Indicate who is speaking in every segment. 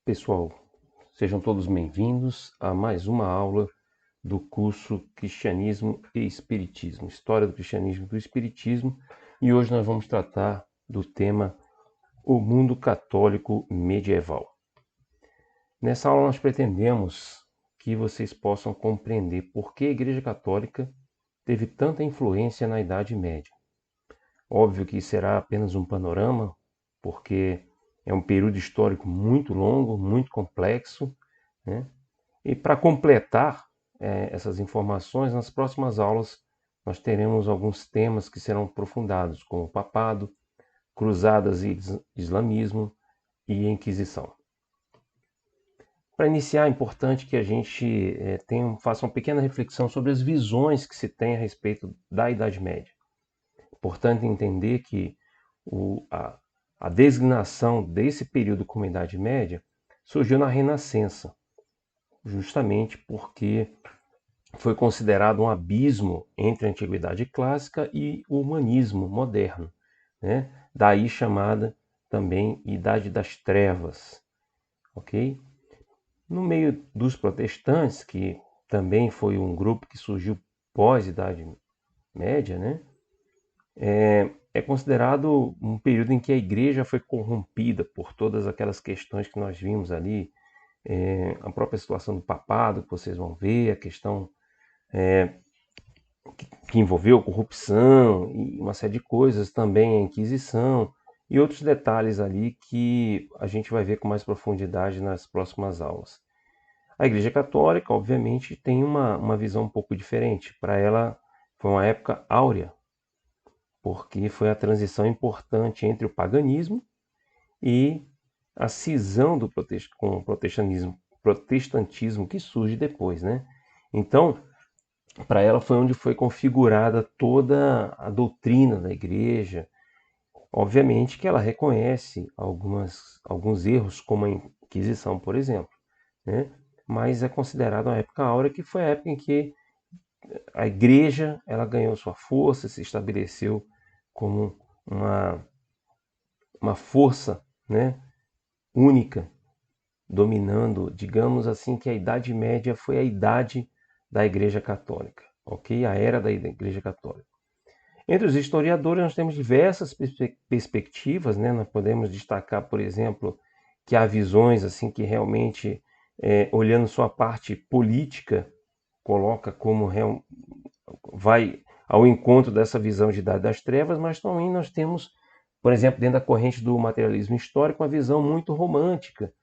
Speaker 1: Pessoal, sejam todos bem-vindos a mais uma aula do curso Cristianismo e Espiritismo, História do Cristianismo e do Espiritismo, e hoje nós vamos tratar do tema O Mundo Católico Medieval. Nessa aula nós pretendemos que vocês possam compreender por que a Igreja Católica teve tanta influência na Idade Média. Óbvio que será apenas um panorama, porque é um período histórico muito longo, muito complexo, né? E para completar essas informações, nas próximas aulas nós teremos alguns temas que serão aprofundados, como o papado, cruzadas e islamismo e Inquisição. Para iniciar, é importante que a gente faça uma pequena reflexão sobre as visões que se tem a respeito da Idade Média. Importante entender que a designação desse período como Idade Média surgiu na Renascença, justamente porque foi considerado um abismo entre a Antiguidade Clássica e o humanismo moderno, né? Daí chamada também Idade das Trevas, ok? No meio dos protestantes, que também foi um grupo que surgiu pós-Idade Média, né? É considerado um período em que a igreja foi corrompida por todas aquelas questões que nós vimos ali, a própria situação do papado, que vocês vão ver, a questão que envolveu corrupção e uma série de coisas, também a Inquisição e outros detalhes ali que a gente vai ver com mais profundidade nas próximas aulas. A Igreja Católica, obviamente, tem uma visão um pouco diferente. Para ela, foi uma época áurea, porque foi a transição importante entre o paganismo e a cisão com o protestantismo que surge depois, né? Então, para ela foi onde foi configurada toda a doutrina da igreja. Obviamente que ela reconhece alguns erros, como a Inquisição, por exemplo, né? Mas é considerada uma época áurea, que foi a época em que a igreja ela ganhou sua força, se estabeleceu como uma força, né, única, dominando, digamos assim, que a Idade Média foi a idade da Igreja Católica, ok? A era da Igreja Católica. Entre os historiadores nós temos diversas perspectivas, né? Nós podemos destacar, por exemplo, que há visões assim que realmente, olhando sua parte política, coloca como vai ao encontro dessa visão de Idade das Trevas, mas também nós temos, por exemplo, dentro da corrente do materialismo histórico, uma visão muito romântica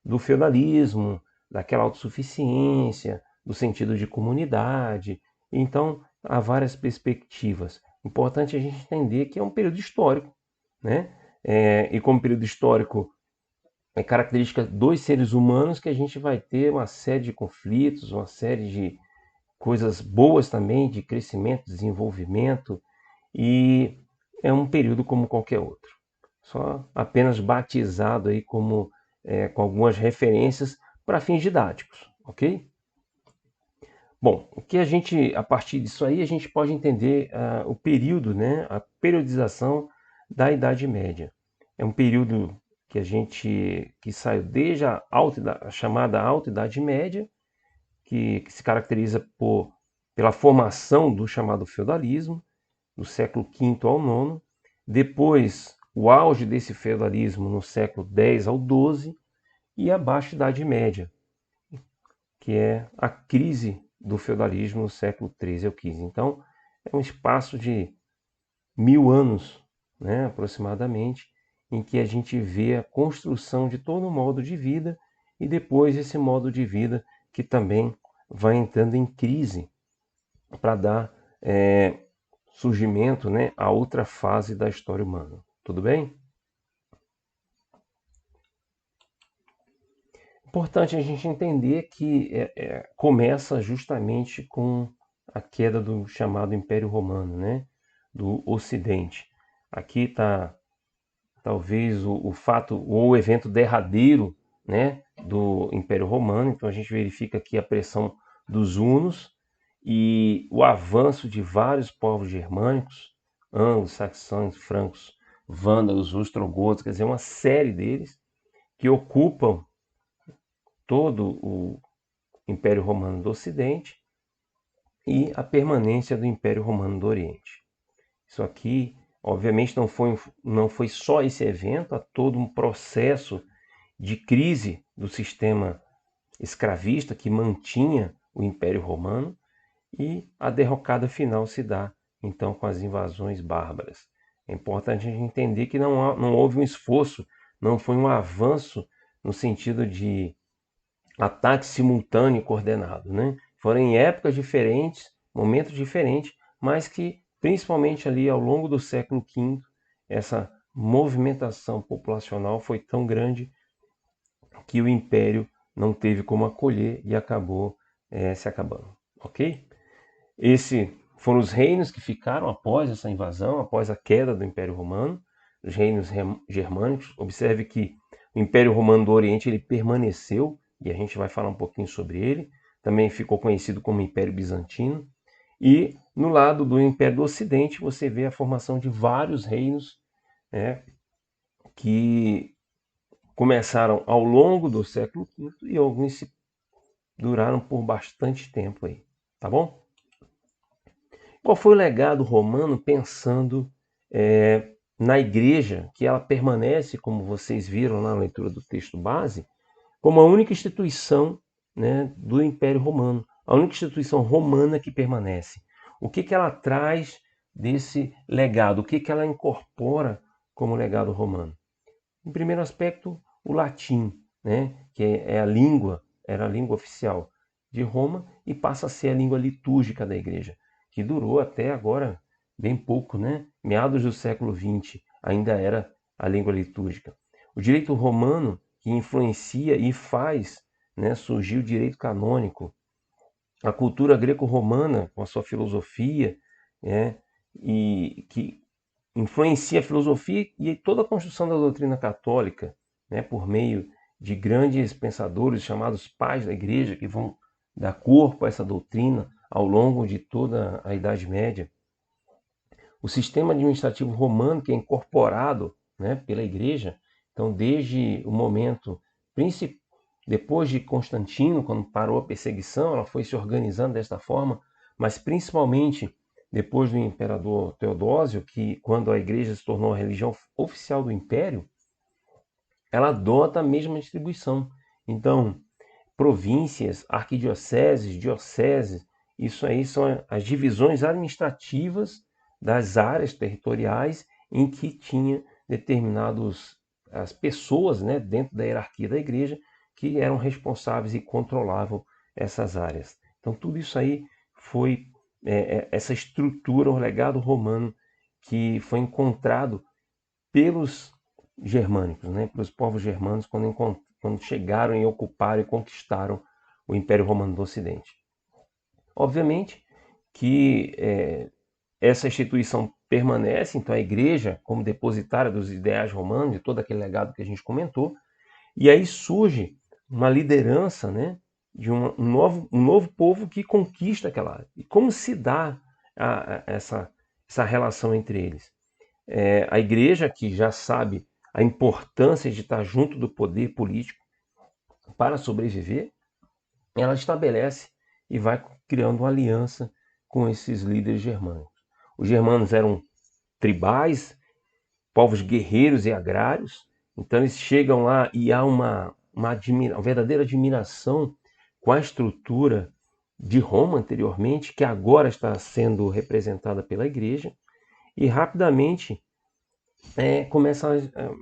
Speaker 1: do feudalismo, daquela autossuficiência, do sentido de comunidade. Então, há várias perspectivas. Importante a gente entender que é um período histórico, né? E como período histórico, é característica dos seres humanos que a gente vai ter uma série de conflitos, uma série de coisas boas também, de crescimento, desenvolvimento, e é um período como qualquer outro. Só apenas batizado aí como com algumas referências para fins didáticos, ok? Bom, o que a partir disso aí, a gente pode entender o período, né, a periodização da Idade Média. É um período que saiu desde a chamada Alta Idade Média, que se caracteriza pela formação do chamado feudalismo, do século V ao IX, depois o auge desse feudalismo no século X ao XII e a Baixa Idade Média, que é a crise do feudalismo no século XIII ao XV. Então, é um espaço de 1000 anos, né, aproximadamente, em que a gente vê a construção de todo um modo de vida e depois esse modo de vida que também vai entrando em crise para dar surgimento, né, a outra fase da história humana. Tudo bem? Importante a gente entender que começa justamente com a queda do chamado Império Romano, né, do Ocidente. Aqui está talvez o fato ou o evento derradeiro, né, do Império Romano. Então a gente verifica aqui a pressão dos hunos e o avanço de vários povos germânicos, anglo-saxões, francos, vândalos, ostrogotos, quer dizer, uma série deles que ocupam todo o Império Romano do Ocidente e a permanência do Império Romano do Oriente. Isso aqui, obviamente, não foi só esse evento, há todo um processo de crise do sistema escravista que mantinha o Império Romano, e a derrocada final se dá, então, com as invasões bárbaras. É importante a gente entender que não houve um esforço, não foi um avanço no sentido de ataque simultâneo e coordenado, né? Foram em épocas diferentes, momentos diferentes, mas que, principalmente ali ao longo do século V, essa movimentação populacional foi tão grande que o Império não teve como acolher e acabou se acabando, ok? Esses foram os reinos que ficaram após essa invasão, após a queda do Império Romano, os reinos germânicos. Observe que o Império Romano do Oriente ele permaneceu, e a gente vai falar um pouquinho sobre ele. Também ficou conhecido como Império Bizantino. E no lado do Império do Ocidente, você vê a formação de vários reinos, né, que começaram ao longo do século V e alguns duraram por bastante tempo aí, tá bom? Qual foi o legado romano pensando na igreja, que ela permanece, como vocês viram na leitura do texto base, como a única instituição, né, do Império Romano, a única instituição romana que permanece. O que ela traz desse legado? O que ela incorpora como legado romano? Em primeiro aspecto, o latim, né, que é a língua, era a língua oficial de Roma e passa a ser a língua litúrgica da igreja, que durou até agora bem pouco, né? Meados do século XX ainda era a língua litúrgica. O direito romano que influencia e faz, né, surgir o direito canônico, a cultura greco-romana com a sua filosofia, né, e que influencia a filosofia e toda a construção da doutrina católica, né, por meio de grandes pensadores chamados pais da igreja, que vão dar corpo a essa doutrina ao longo de toda a Idade Média. O sistema administrativo romano, que é incorporado, né, pela igreja, então, desde o momento, depois de Constantino, quando parou a perseguição, ela foi se organizando desta forma, mas principalmente depois do imperador Teodósio, que quando a igreja se tornou a religião oficial do império, ela adota a mesma distribuição. Então, províncias, arquidioceses, dioceses, isso aí são as divisões administrativas das áreas territoriais em que tinha determinados as pessoas, né, dentro da hierarquia da igreja que eram responsáveis e controlavam essas áreas. Então tudo isso aí foi essa estrutura, o legado romano que foi encontrado pelos germânicos, né, pelos povos germânicos quando chegaram e ocuparam e conquistaram o Império Romano do Ocidente. Obviamente que essa instituição permanece, então a igreja como depositária dos ideais romanos, de todo aquele legado que a gente comentou, e aí surge uma liderança, né, de um novo povo que conquista aquela área. E como se dá essa relação entre eles? A igreja, que já sabe a importância de estar junto do poder político para sobreviver, ela estabelece e vai criando uma aliança com esses líderes germânicos. Os germanos eram tribais, povos guerreiros e agrários, então eles chegam lá e há uma verdadeira admiração com a estrutura de Roma anteriormente, que agora está sendo representada pela igreja, e rapidamente começa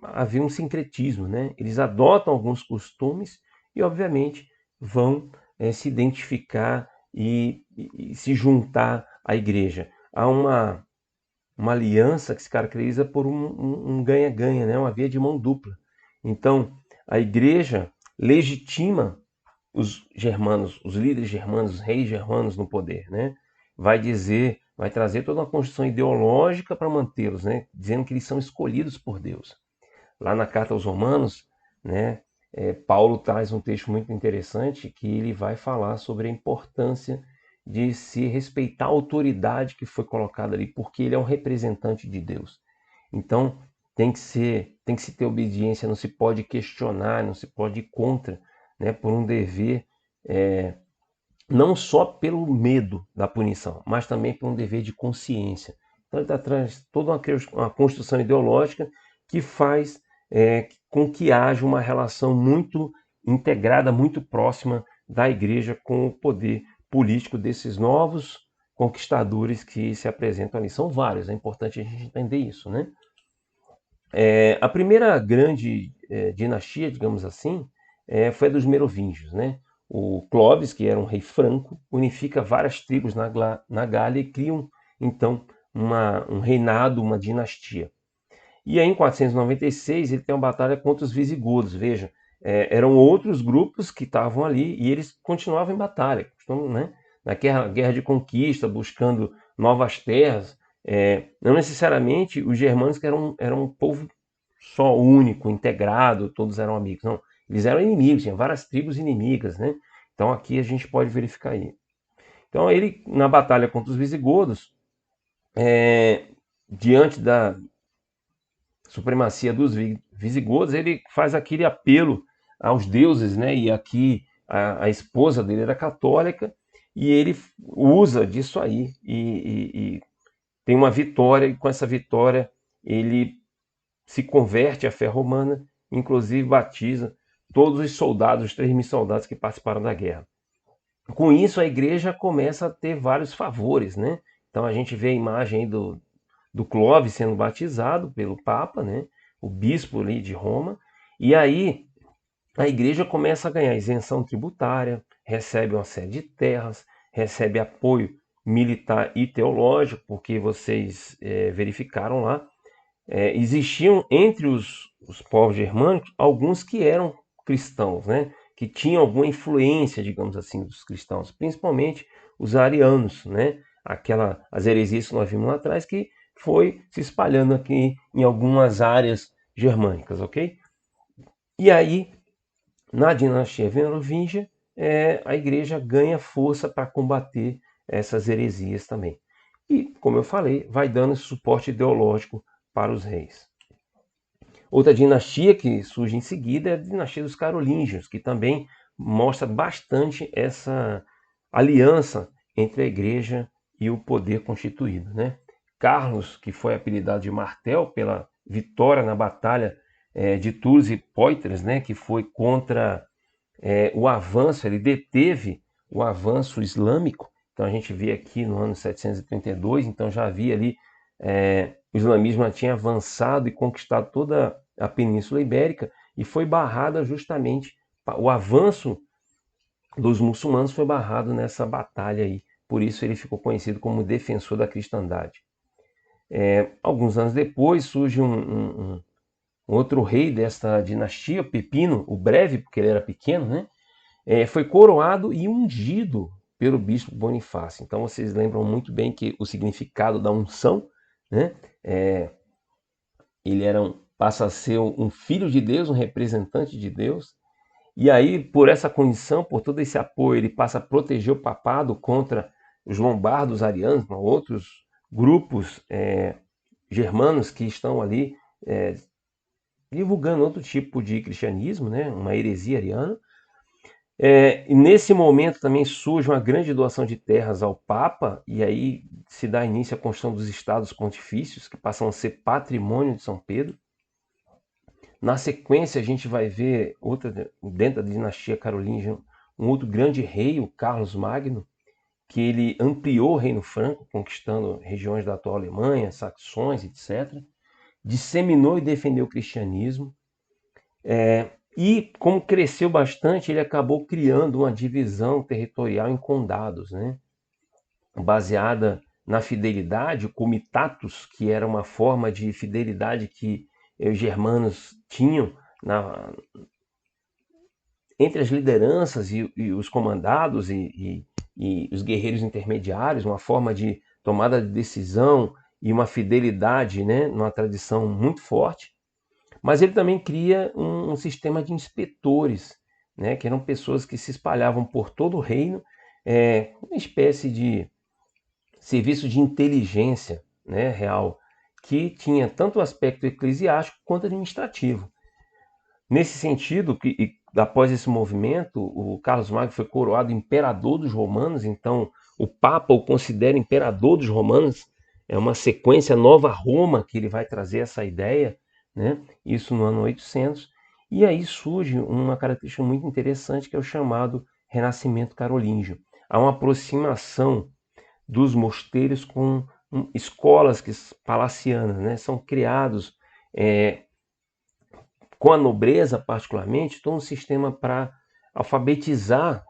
Speaker 1: a haver um sincretismo, né? Eles adotam alguns costumes e, obviamente, vão se identificar e se juntar à igreja. Há uma aliança que se caracteriza por um ganha-ganha, né? Uma via de mão dupla. Então, a igreja legitima os germanos, os líderes germanos, os reis germanos no poder, né? Vai trazer toda uma construção ideológica para mantê-los, né? Dizendo que eles são escolhidos por Deus. Lá na carta aos Romanos, né? Paulo traz um texto muito interessante que ele vai falar sobre a importância de se respeitar a autoridade que foi colocada ali, porque ele é um representante de Deus. Então tem que se ter obediência, não se pode questionar, não se pode ir contra, né, por um dever, não só pelo medo da punição, mas também por um dever de consciência. Então ele traz toda uma construção ideológica que faz com que haja uma relação muito integrada, muito próxima da igreja com o poder político desses novos conquistadores que se apresentam ali. São vários, é importante a gente entender isso, né? A primeira grande dinastia, digamos assim, foi a dos Merovingios, né? O Clovis, que era um rei franco, unifica várias tribos na Gália e criam, então, um reinado, uma dinastia. E aí, em 496, ele tem uma batalha contra os visigodos. Veja, eram outros grupos que estavam ali e eles continuavam em batalha, né? Na guerra de conquista, buscando novas terras. Não necessariamente os germânicos que eram um povo só único, integrado, todos eram amigos. Não, eles eram inimigos, tinha várias tribos inimigas, né? Então aqui a gente pode verificar aí. Então ele, na batalha contra os visigodos, diante da supremacia dos visigodos, ele faz aquele apelo aos deuses, né? E aqui a esposa dele era católica e ele usa disso aí e tem uma vitória, e com essa vitória ele se converte à fé romana, inclusive batiza todos os soldados, os 3.000 soldados que participaram da guerra. Com isso, a igreja começa a ter vários favores, né? Então a gente vê a imagem aí do Clovis sendo batizado pelo Papa, né? O bispo ali de Roma, e aí a igreja começa a ganhar isenção tributária, recebe uma série de terras, recebe apoio militar e teológico, porque vocês verificaram lá, existiam entre os povos germânicos alguns que eram cristãos, né? Que tinham alguma influência, digamos assim, dos cristãos, principalmente os arianos, né? As heresias que nós vimos lá atrás, que foi se espalhando aqui em algumas áreas germânicas, ok? E aí, na dinastia merovingia, a igreja ganha força para combater essas heresias também. E, como eu falei, vai dando esse suporte ideológico para os reis. Outra dinastia que surge em seguida é a dinastia dos Carolíngios, que também mostra bastante essa aliança entre a igreja e o poder constituído, né? Carlos, que foi apelidado de Martel pela vitória na batalha de Tours e Poitiers, né, que foi contra o avanço, ele deteve o avanço islâmico. Então a gente vê aqui no ano 732, então já havia ali, o islamismo já tinha avançado e conquistado toda a Península Ibérica e foi barrada justamente, o avanço dos muçulmanos foi barrado nessa batalha aí. Por isso ele ficou conhecido como defensor da cristandade. Alguns anos depois surge um outro rei desta dinastia, Pepino, o Breve, porque ele era pequeno, né? Foi coroado e ungido pelo bispo Bonifácio. Então vocês lembram muito bem que o significado da unção, né? Ele passa a ser um filho de Deus, um representante de Deus. E aí, por essa condição, por todo esse apoio, ele passa a proteger o papado contra os lombardos arianos, outros grupos germanos que estão ali divulgando outro tipo de cristianismo, né? Uma heresia ariana. E nesse momento também surge uma grande doação de terras ao Papa, e aí se dá início à construção dos estados pontifícios, que passam a ser patrimônio de São Pedro. Na sequência, a gente vai ver, dentro da dinastia carolíngia, um outro grande rei, o Carlos Magno, que ele ampliou o Reino Franco, conquistando regiões da atual Alemanha, Saxões, etc. Disseminou e defendeu o cristianismo. E como cresceu bastante, ele acabou criando uma divisão territorial em condados, né? Baseada na fidelidade, o comitatus, que era uma forma de fidelidade que os germanos tinham entre as lideranças e os comandados e os guerreiros intermediários, uma forma de tomada de decisão e uma fidelidade, né, numa tradição muito forte. Mas ele também cria um sistema de inspetores, né, que eram pessoas que se espalhavam por todo o reino, uma espécie de serviço de inteligência, né, real, que tinha tanto o aspecto eclesiástico quanto administrativo. Nesse sentido, após esse movimento, o Carlos Magno foi coroado imperador dos romanos, então o Papa o considera imperador dos romanos, é uma sequência Nova Roma que ele vai trazer essa ideia, né? Isso no ano 800, e aí surge uma característica muito interessante que é o chamado Renascimento Carolíngio. Há uma aproximação dos mosteiros com escolas palacianas, né? São criados com a nobreza particularmente, todo um sistema para alfabetizar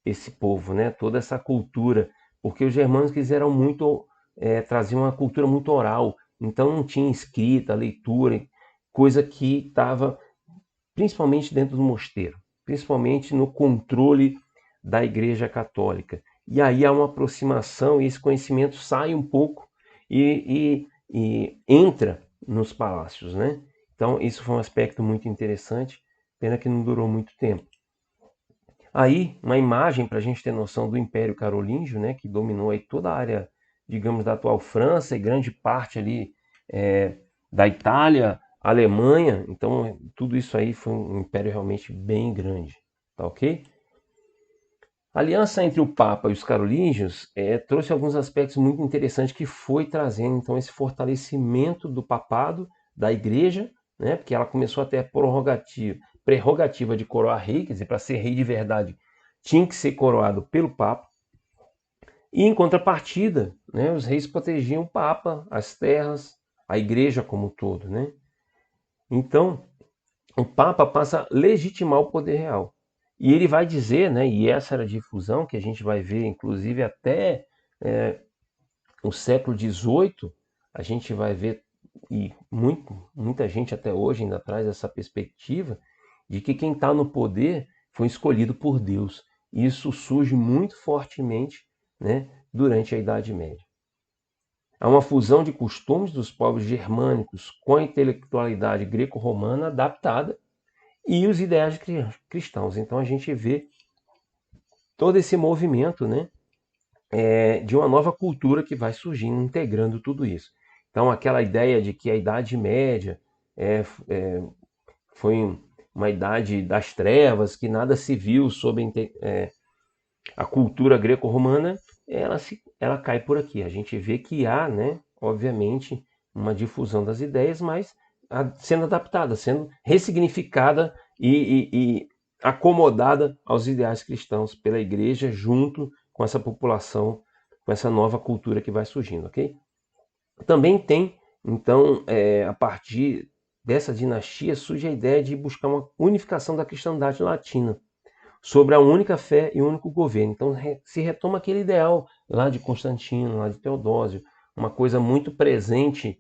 Speaker 1: esse povo, né? Toda essa cultura, porque os germânicos quiseram muito trazer uma cultura muito oral, então não tinha escrita, leitura, coisa que estava principalmente dentro do mosteiro, principalmente no controle da Igreja Católica. E aí há uma aproximação e esse conhecimento sai um pouco e entra nos palácios, né? Então isso foi um aspecto muito interessante, pena que não durou muito tempo. Aí, uma imagem para a gente ter noção do Império Carolíngio, né, que dominou aí toda a área, digamos, da atual França e grande parte ali da Itália, Alemanha. Então, tudo isso aí foi um império realmente bem grande, tá ok? A aliança entre o Papa e os carolíngios trouxe alguns aspectos muito interessantes que foi trazendo, então, esse fortalecimento do papado, da igreja, né, porque ela começou a ter a prerrogativa de coroar rei, quer dizer, para ser rei de verdade, tinha que ser coroado pelo Papa. E em contrapartida, né, os reis protegiam o Papa, as terras, a igreja como um todo, né? Então, o Papa passa a legitimar o poder real. E ele vai dizer, né, e essa era a difusão que a gente vai ver, inclusive até o século XVIII, a gente vai ver, e muita gente até hoje ainda traz essa perspectiva, de que quem está no poder foi escolhido por Deus. Isso surge muito fortemente, né, durante a Idade Média. Há uma fusão de costumes dos povos germânicos com a intelectualidade greco-romana adaptada e os ideais cristãos. Então a gente vê todo esse movimento, né, de uma nova cultura que vai surgindo, integrando tudo isso. Então aquela ideia de que a Idade Média foi uma idade das trevas, que nada se viu sob a cultura greco-romana, ela cai por aqui. A gente vê que há, né, obviamente, uma difusão das ideias, mas sendo adaptada, sendo ressignificada e acomodada aos ideais cristãos pela igreja, junto com essa população, com essa nova cultura que vai surgindo, ok? Também tem, então, a partir dessa dinastia, surge a ideia de buscar uma unificação da cristandade latina sobre a única fé e o único governo. Então se retoma aquele ideal lá de Constantino, lá de Teodósio, uma coisa muito presente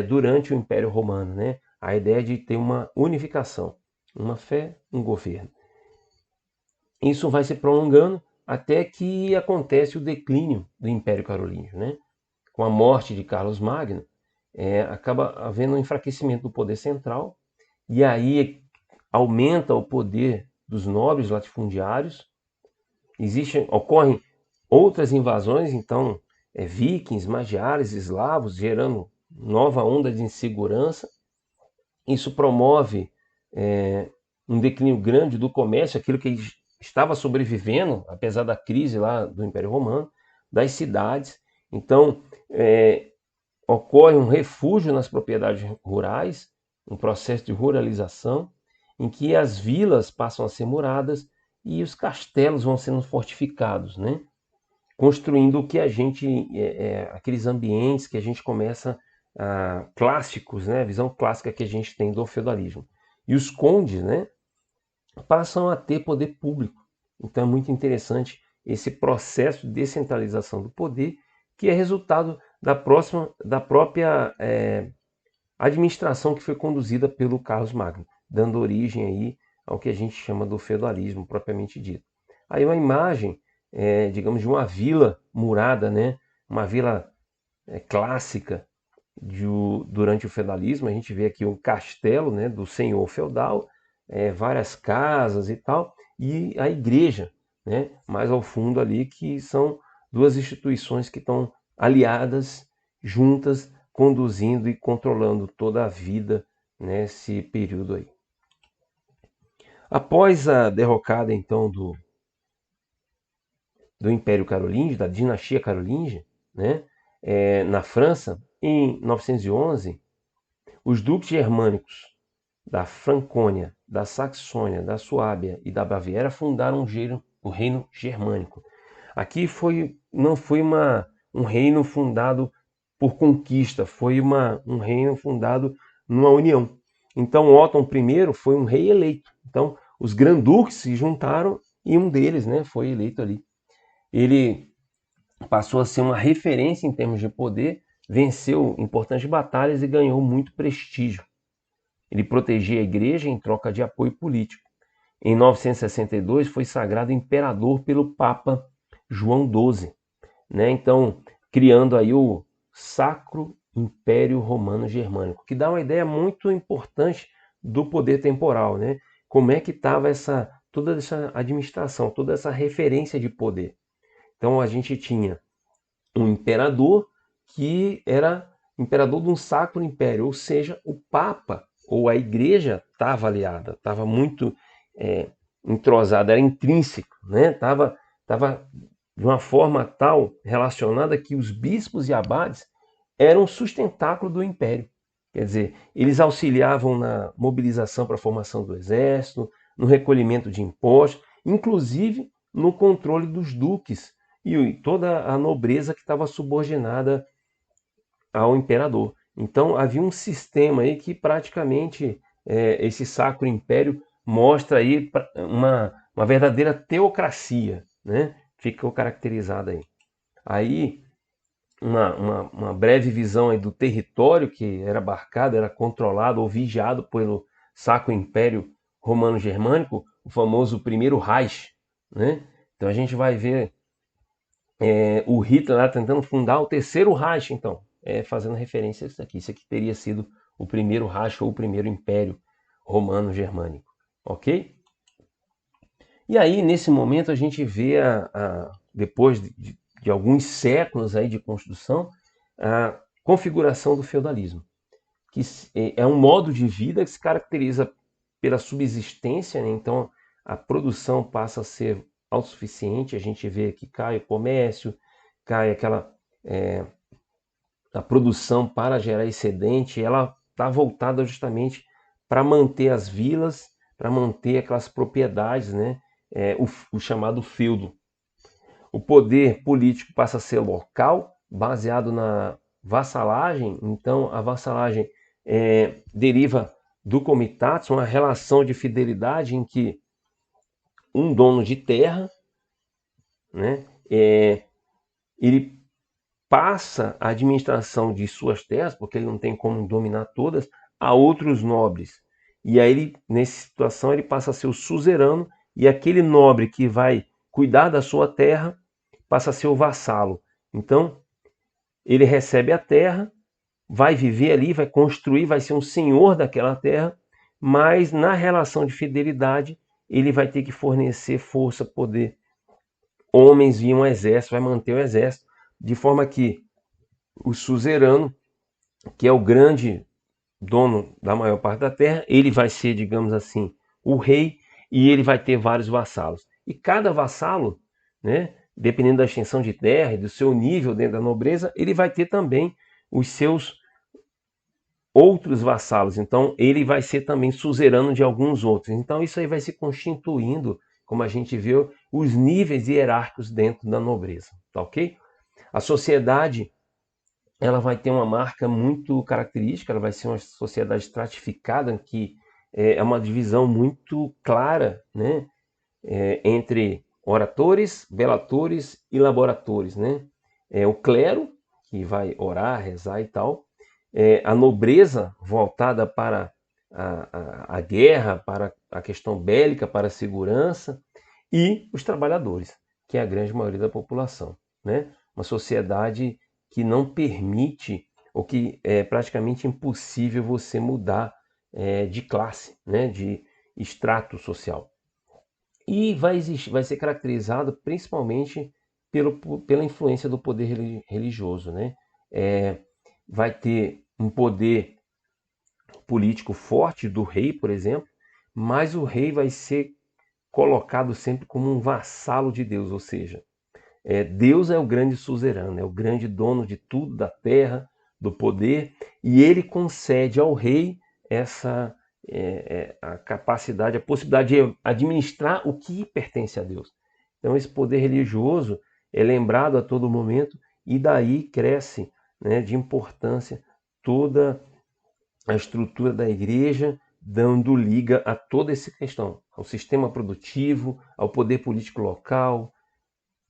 Speaker 1: durante o Império Romano, né? A ideia de ter uma unificação, uma fé, um governo. Isso vai se prolongando até que acontece o declínio do Império Carolíngio, né? Com a morte de Carlos Magno, acaba havendo um enfraquecimento do poder central, e aí aumenta o poder dos nobres latifundiários, ocorrem outras invasões, então, vikings, magiares, eslavos, gerando nova onda de insegurança. Isso promove um declínio grande do comércio, aquilo que estava sobrevivendo, apesar da crise lá do Império Romano, das cidades. Então, ocorre um refúgio nas propriedades rurais, um processo de ruralização, em que as vilas passam a ser muradas e os castelos vão sendo fortificados, né? Construindo o que a gente, aqueles ambientes que a gente começa, clássicos, né? A visão clássica que a gente tem do feudalismo. E os condes, né, passam a ter poder público. Então é muito interessante esse processo de descentralização do poder, que é resultado da própria administração que foi conduzida pelo Carlos Magno, dando origem aí ao que a gente chama do feudalismo propriamente dito. Aí uma imagem, digamos, de uma vila murada, né? Uma vila clássica durante o feudalismo. A gente vê aqui um castelo, né, do senhor feudal, várias casas e tal, e a igreja, né, mais ao fundo ali, que são duas instituições que estão aliadas, juntas, conduzindo e controlando toda a vida nesse período aí. Após a derrocada, então, do Império Carolíngio, da dinastia Carolíngia, né, na França, em 911, os duques germânicos da Francônia, da Saxônia, da Suábia e da Baviera fundaram o reino germânico. Aqui não foi um reino fundado por conquista, foi um reino fundado numa união. Então Otton I foi um rei eleito. Então os granduques se juntaram e um deles, né, foi eleito ali. Ele passou a ser uma referência em termos de poder, venceu importantes batalhas e ganhou muito prestígio. Ele protegia a igreja em troca de apoio político. Em 962 foi sagrado imperador pelo Papa João XII, né? Então, criando aí o Sacro Império Romano Germânico, que dá uma ideia muito importante do poder temporal, né? Como é que estava toda essa administração, toda essa referência de poder. Então a gente tinha um imperador que era imperador de um sacro império, ou seja, o Papa ou a igreja estava aliada, estava muito entrosada, era intrínseco, né? Tava de uma forma tal relacionada que os bispos e abades eram sustentáculo do império. Quer dizer, eles auxiliavam na mobilização para a formação do exército, no recolhimento de impostos, inclusive no controle dos duques e toda a nobreza que estava subordinada ao imperador. Então havia um sistema aí que praticamente esse Sacro Império mostra aí uma verdadeira teocracia, né? Ficou caracterizada aí. Aí uma breve visão aí do território que era abarcado, era controlado ou vigiado pelo Sacro Império Romano-Germânico, o famoso primeiro Reich, né? Então a gente vai ver o Hitler lá tentando fundar o terceiro Reich, então, fazendo referência a isso aqui. Isso aqui teria sido o primeiro Reich ou o primeiro Império Romano-Germânico, ok? E aí, nesse momento, a gente vê, depois de alguns séculos aí de construção, a configuração do feudalismo, que é um modo de vida que se caracteriza pela subsistência, né? Então a produção passa a ser autossuficiente, a gente vê que cai o comércio, cai a produção para gerar excedente, ela está voltada justamente para manter as vilas, para manter aquelas propriedades, né? O chamado feudo. O poder político passa a ser local, baseado na vassalagem. Então, a vassalagem deriva do comitatio, uma relação de fidelidade em que um dono de terra, né, ele passa a administração de suas terras, porque ele não tem como dominar todas, a outros nobres. E aí, nessa situação, ele passa a ser o suzerano, e aquele nobre que vai cuidar da sua terra passa a ser o vassalo. Então, ele recebe a terra, vai viver ali, vai construir, vai ser um senhor daquela terra, mas na relação de fidelidade, ele vai ter que fornecer força, poder, homens e um exército, vai manter o exército, de forma que o suzerano, que é o grande dono da maior parte da terra, ele vai ser, digamos assim, o rei, e ele vai ter vários vassalos. E cada vassalo, né, dependendo da extensão de terra e do seu nível dentro da nobreza, ele vai ter também os seus outros vassalos. Então, ele vai ser também suzerano de alguns outros. Então, isso aí vai se constituindo, como a gente viu, os níveis hierárquicos dentro da nobreza, tá ok? A sociedade, ela vai ter uma marca muito característica, ela vai ser uma sociedade estratificada, que é uma divisão muito clara, né, entre oratores, belatores e laboratores, né? O clero, que vai orar, rezar e tal, a nobreza voltada para a guerra, para a questão bélica, para a segurança, e os trabalhadores, que é a grande maioria da população, né? Uma sociedade que não permite, ou que é praticamente impossível você mudar de classe, né? De extrato social. E vai ser caracterizado principalmente pela influência do poder religioso, né? Vai ter um poder político forte do rei, por exemplo, mas o rei vai ser colocado sempre como um vassalo de Deus, ou seja, Deus é o grande suzerano, é o grande dono de tudo, da terra, do poder, e ele concede ao rei essa a capacidade, a possibilidade de administrar o que pertence a Deus. Então esse poder religioso é lembrado a todo momento e daí cresce, né, de importância toda a estrutura da igreja, dando liga a toda essa questão, ao sistema produtivo, ao poder político local,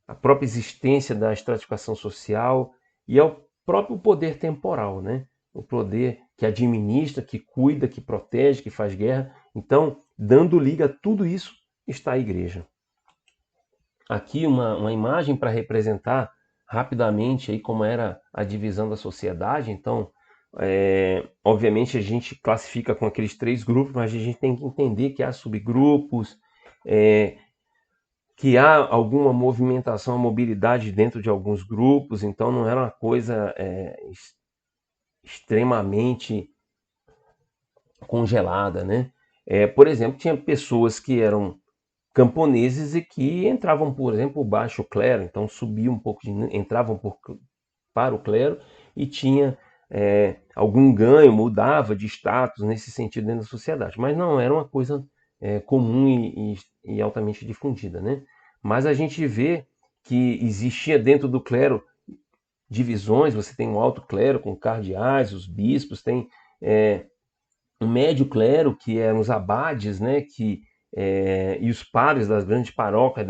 Speaker 1: a própria existência da estratificação social e ao próprio poder temporal, né? O poder que administra, que cuida, que protege, que faz guerra. Então, dando liga a tudo isso, está a igreja. Aqui uma imagem para representar rapidamente aí como era a divisão da sociedade. Então, obviamente a gente classifica com aqueles 3 grupos, mas a gente tem que entender que há subgrupos, que há alguma movimentação, mobilidade dentro de alguns grupos, então não era uma coisa extremamente congelada, né? Por exemplo, tinha pessoas que eram camponeses e que entravam, por exemplo, o baixo clero, então subiam um pouco, entravam para o clero e tinha algum ganho, mudava de status nesse sentido dentro da sociedade, mas não era uma coisa comum e altamente difundida, né? Mas a gente vê que existia dentro do clero divisões, você tem um alto clero com cardeais, os bispos, tem um médio clero que eram os abades, né, e os padres das grandes paróquias,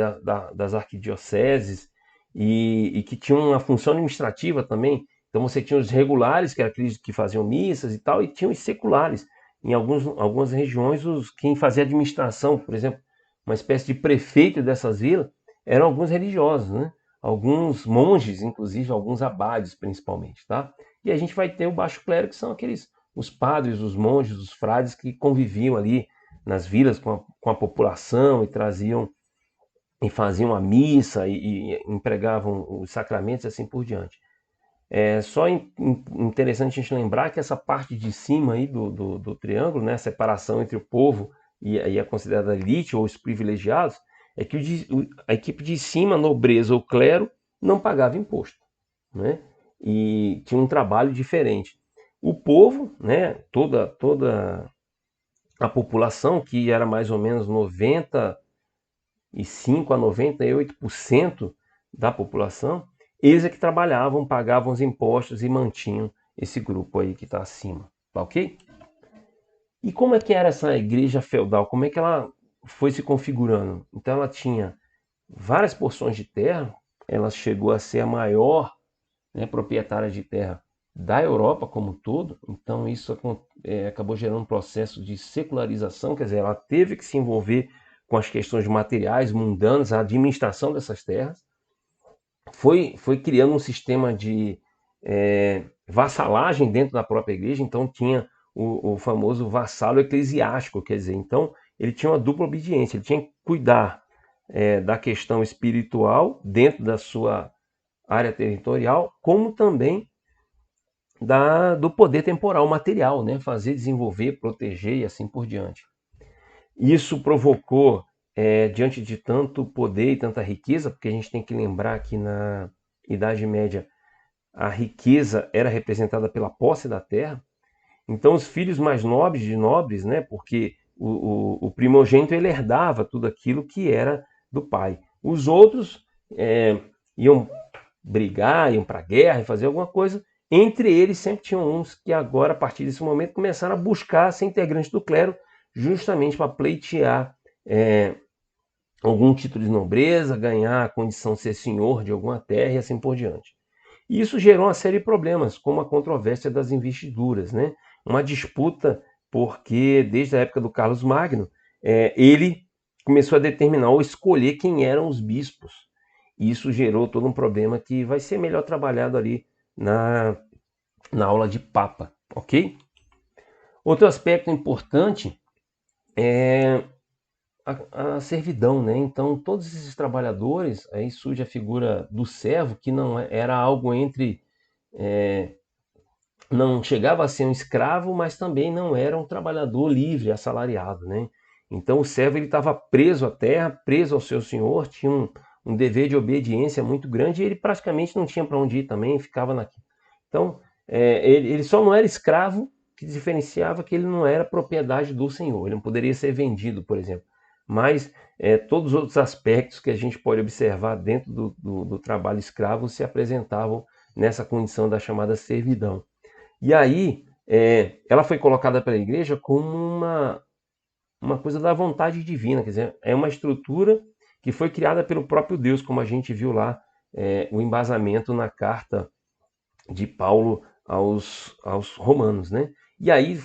Speaker 1: das arquidioceses, e que tinham uma função administrativa também. Então você tinha os regulares, que eram aqueles que faziam missas e tal, e tinha os seculares. Em algumas regiões, quem fazia administração, por exemplo, uma espécie de prefeito dessas vilas, eram alguns religiosos, né? Alguns monges, inclusive, alguns abades, principalmente, tá? E a gente vai ter o baixo clero, que são os padres, os monges, os frades que conviviam ali nas vilas com a população e traziam e faziam a missa e empregavam os sacramentos e assim por diante. É só interessante a gente lembrar que essa parte de cima aí do triângulo, né, a separação entre o povo e a considerada elite ou os privilegiados, é que a equipe de cima, nobreza ou clero, não pagava imposto, né? E tinha um trabalho diferente. O povo, né, toda a população, que era mais ou menos 95 a 98% da população, eles é que trabalhavam, pagavam os impostos e mantinham esse grupo aí que está acima, tá ok? E como é que era essa igreja feudal? Como é que ela foi se configurando? Então ela tinha várias porções de terra, ela chegou a ser a maior, né, proprietária de terra da Europa como um todo, então isso acabou gerando um processo de secularização, quer dizer, ela teve que se envolver com as questões materiais, mundanas, a administração dessas terras, foi criando um sistema de vassalagem dentro da própria igreja, então tinha o famoso vassalo eclesiástico, quer dizer, então ele tinha uma dupla obediência, ele tinha que cuidar da questão espiritual dentro da sua área territorial, como também do poder temporal material, né? Fazer, desenvolver, proteger e assim por diante. Isso provocou, diante de tanto poder e tanta riqueza, porque a gente tem que lembrar que na Idade Média a riqueza era representada pela posse da terra. Então os filhos mais nobres de nobres, né? Porque o primogênito ele herdava tudo aquilo que era do pai. Os outros iam brigar, iam para a guerra e fazer alguma coisa. Entre eles sempre tinham uns que agora, a partir desse momento, começaram a buscar ser integrantes do clero, justamente para pleitear algum título de nobreza, ganhar a condição de ser senhor de alguma terra e assim por diante. E isso gerou uma série de problemas, como a controvérsia das investiduras, né? Uma disputa porque, desde a época do Carlos Magno, ele começou a determinar ou escolher quem eram os bispos. E isso gerou todo um problema que vai ser melhor trabalhado ali na aula de Papa, ok? Outro aspecto importante é a servidão, né? Então, todos esses trabalhadores, aí surge a figura do servo, que não era algo entre... não chegava a ser um escravo, mas também não era um trabalhador livre, assalariado, né? Então o servo ele estava preso à terra, preso ao seu senhor, tinha um dever de obediência muito grande e ele praticamente não tinha para onde ir também, ficava naquilo. Então ele só não era escravo, que diferenciava que ele não era propriedade do senhor, ele não poderia ser vendido, por exemplo. Mas todos os outros aspectos que a gente pode observar dentro do trabalho escravo se apresentavam nessa condição da chamada servidão. E aí, ela foi colocada pela igreja como uma coisa da vontade divina, quer dizer, é uma estrutura que foi criada pelo próprio Deus, como a gente viu lá, o embasamento na carta de Paulo aos romanos, né? E aí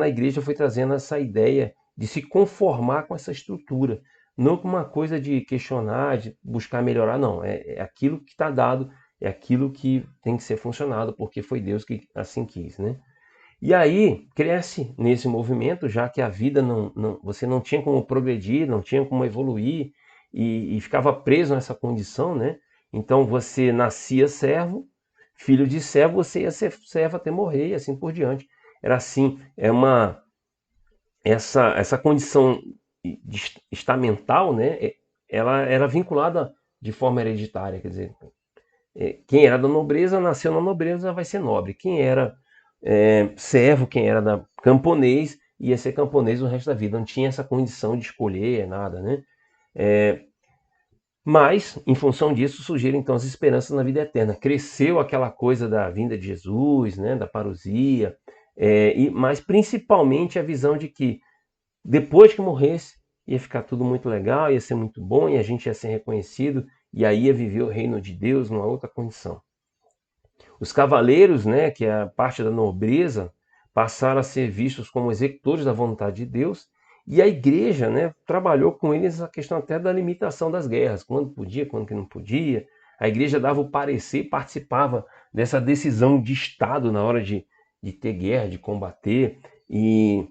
Speaker 1: a igreja foi trazendo essa ideia de se conformar com essa estrutura, não com uma coisa de questionar, de buscar melhorar, não. É aquilo que está dado, é aquilo que tem que ser funcionado, porque foi Deus que assim quis, né? E aí cresce nesse movimento, já que a vida você não tinha como progredir, não tinha como evoluir e ficava preso nessa condição, né? Então você nascia servo, filho de servo, você ia ser servo até morrer e assim por diante. Era assim, essa condição estamental, né? Ela era vinculada de forma hereditária, quer dizer, quem era da nobreza nasceu na nobreza vai ser nobre. Quem era servo, quem era da camponês ia ser camponês o resto da vida. Não tinha essa condição de escolher nada, né? Mas, em função disso, surgiram então as esperanças na vida eterna. Cresceu aquela coisa da vinda de Jesus, né, da parousia, mas principalmente a visão de que depois que morresse ia ficar tudo muito legal, ia ser muito bom e a gente ia ser reconhecido e aí ia viver o reino de Deus numa outra condição. Os cavaleiros, né, que é a parte da nobreza, passaram a ser vistos como executores da vontade de Deus, e a igreja, né, trabalhou com eles a questão até da limitação das guerras, quando podia, quando que não podia. A igreja dava o parecer, participava dessa decisão de Estado na hora de ter guerra, de combater, e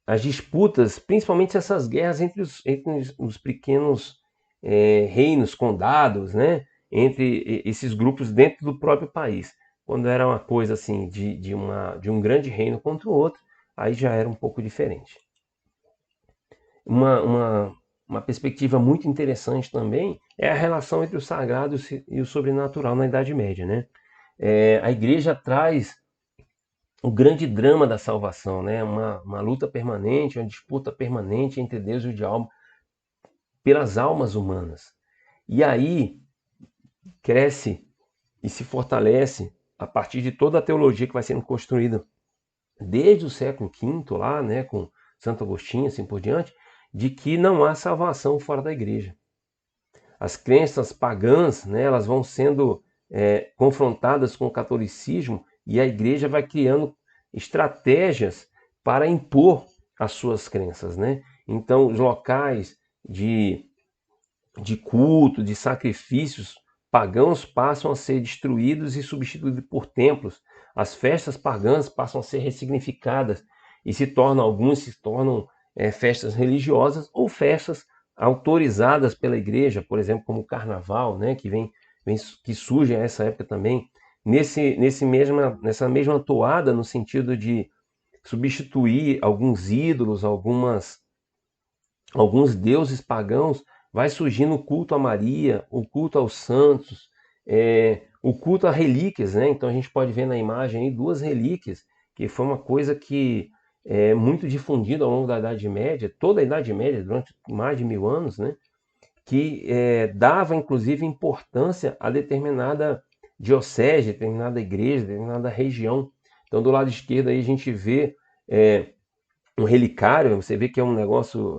Speaker 1: as disputas, principalmente essas guerras entre os pequenos reinos, condados, né? Entre esses grupos dentro do próprio país. Quando era uma coisa assim de um grande reino contra o outro, aí já era um pouco diferente. Uma perspectiva muito interessante também é a relação entre o sagrado e o sobrenatural na Idade Média, né? A igreja traz o grande drama da salvação, né? Uma luta permanente, uma disputa permanente entre Deus e o diabo pelas almas humanas. E aí cresce e se fortalece a partir de toda a teologia que vai sendo construída desde o século V lá, né, com Santo Agostinho, assim por diante, de que não há salvação fora da igreja. As crenças pagãs, né, elas vão sendo confrontadas com o catolicismo e a igreja vai criando estratégias para impor as suas crenças, né? Então, os locais de culto, de sacrifícios pagãos passam a ser destruídos e substituídos por templos. As festas pagãs passam a ser ressignificadas e alguns se tornam festas religiosas ou festas autorizadas pela igreja, por exemplo, como o carnaval, né, que surge a essa época também, nessa mesma toada, no sentido de substituir alguns ídolos, alguns deuses pagãos, vai surgindo o culto a Maria, o culto aos santos, o culto a relíquias, né? Então a gente pode ver na imagem aí duas relíquias, que foi uma coisa que é muito difundida ao longo da Idade Média, toda a Idade Média, durante mais de 1000 anos, né? Que dava inclusive importância a determinada diocese, determinada igreja, determinada região. Então do lado esquerdo aí a gente vê um relicário, você vê que é um negócio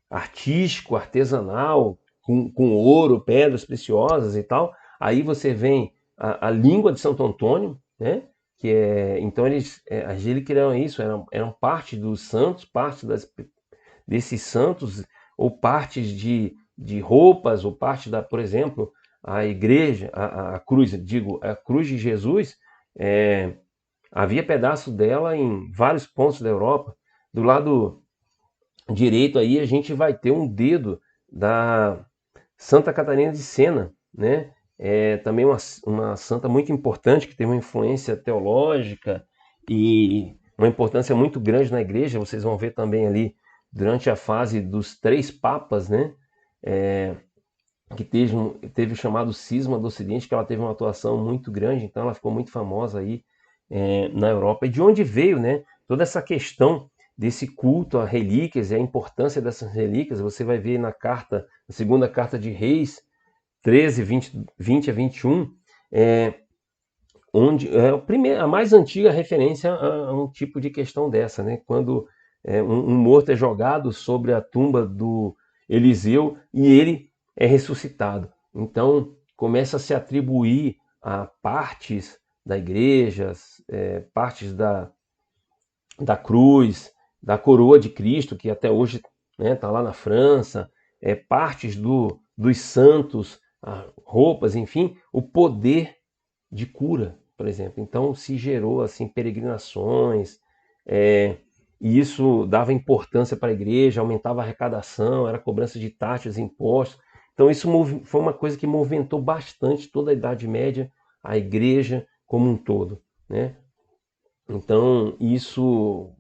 Speaker 1: artístico, artesanal, com ouro, pedras preciosas e tal. Aí você vem a língua de Santo Antônio, né? Então as relíquias eram isso, eram parte dos santos, desses santos, ou partes de roupas, ou parte por exemplo, a igreja, a cruz, a cruz de Jesus, havia pedaço dela em vários pontos da Europa. Do lado direito aí a gente vai ter um dedo da Santa Catarina de Sena, né? Também uma santa muito importante que tem uma influência teológica e uma importância muito grande na igreja. Vocês vão ver também ali durante a fase dos 3 papas, né? Que teve o chamado Cisma do Ocidente, que ela teve uma atuação muito grande, então ela ficou muito famosa aí na Europa. E de onde veio, né, toda essa questão desse culto a relíquias e a importância dessas relíquias? Você vai ver na carta, na segunda carta de Reis, 13, 20 a 21, onde é a mais antiga referência a um tipo de questão dessa, né? Quando um morto é jogado sobre a tumba do Eliseu e ele é ressuscitado. Então começa a se atribuir a partes da igreja, partes da cruz, da coroa de Cristo, que até hoje está lá na França, partes dos santos, roupas, enfim, o poder de cura, por exemplo. Então se gerou assim peregrinações, e isso dava importância para a igreja, aumentava a arrecadação, era cobrança de taxas, impostos. Então isso foi uma coisa que movimentou bastante toda a Idade Média, a igreja como um todo, né? Então isso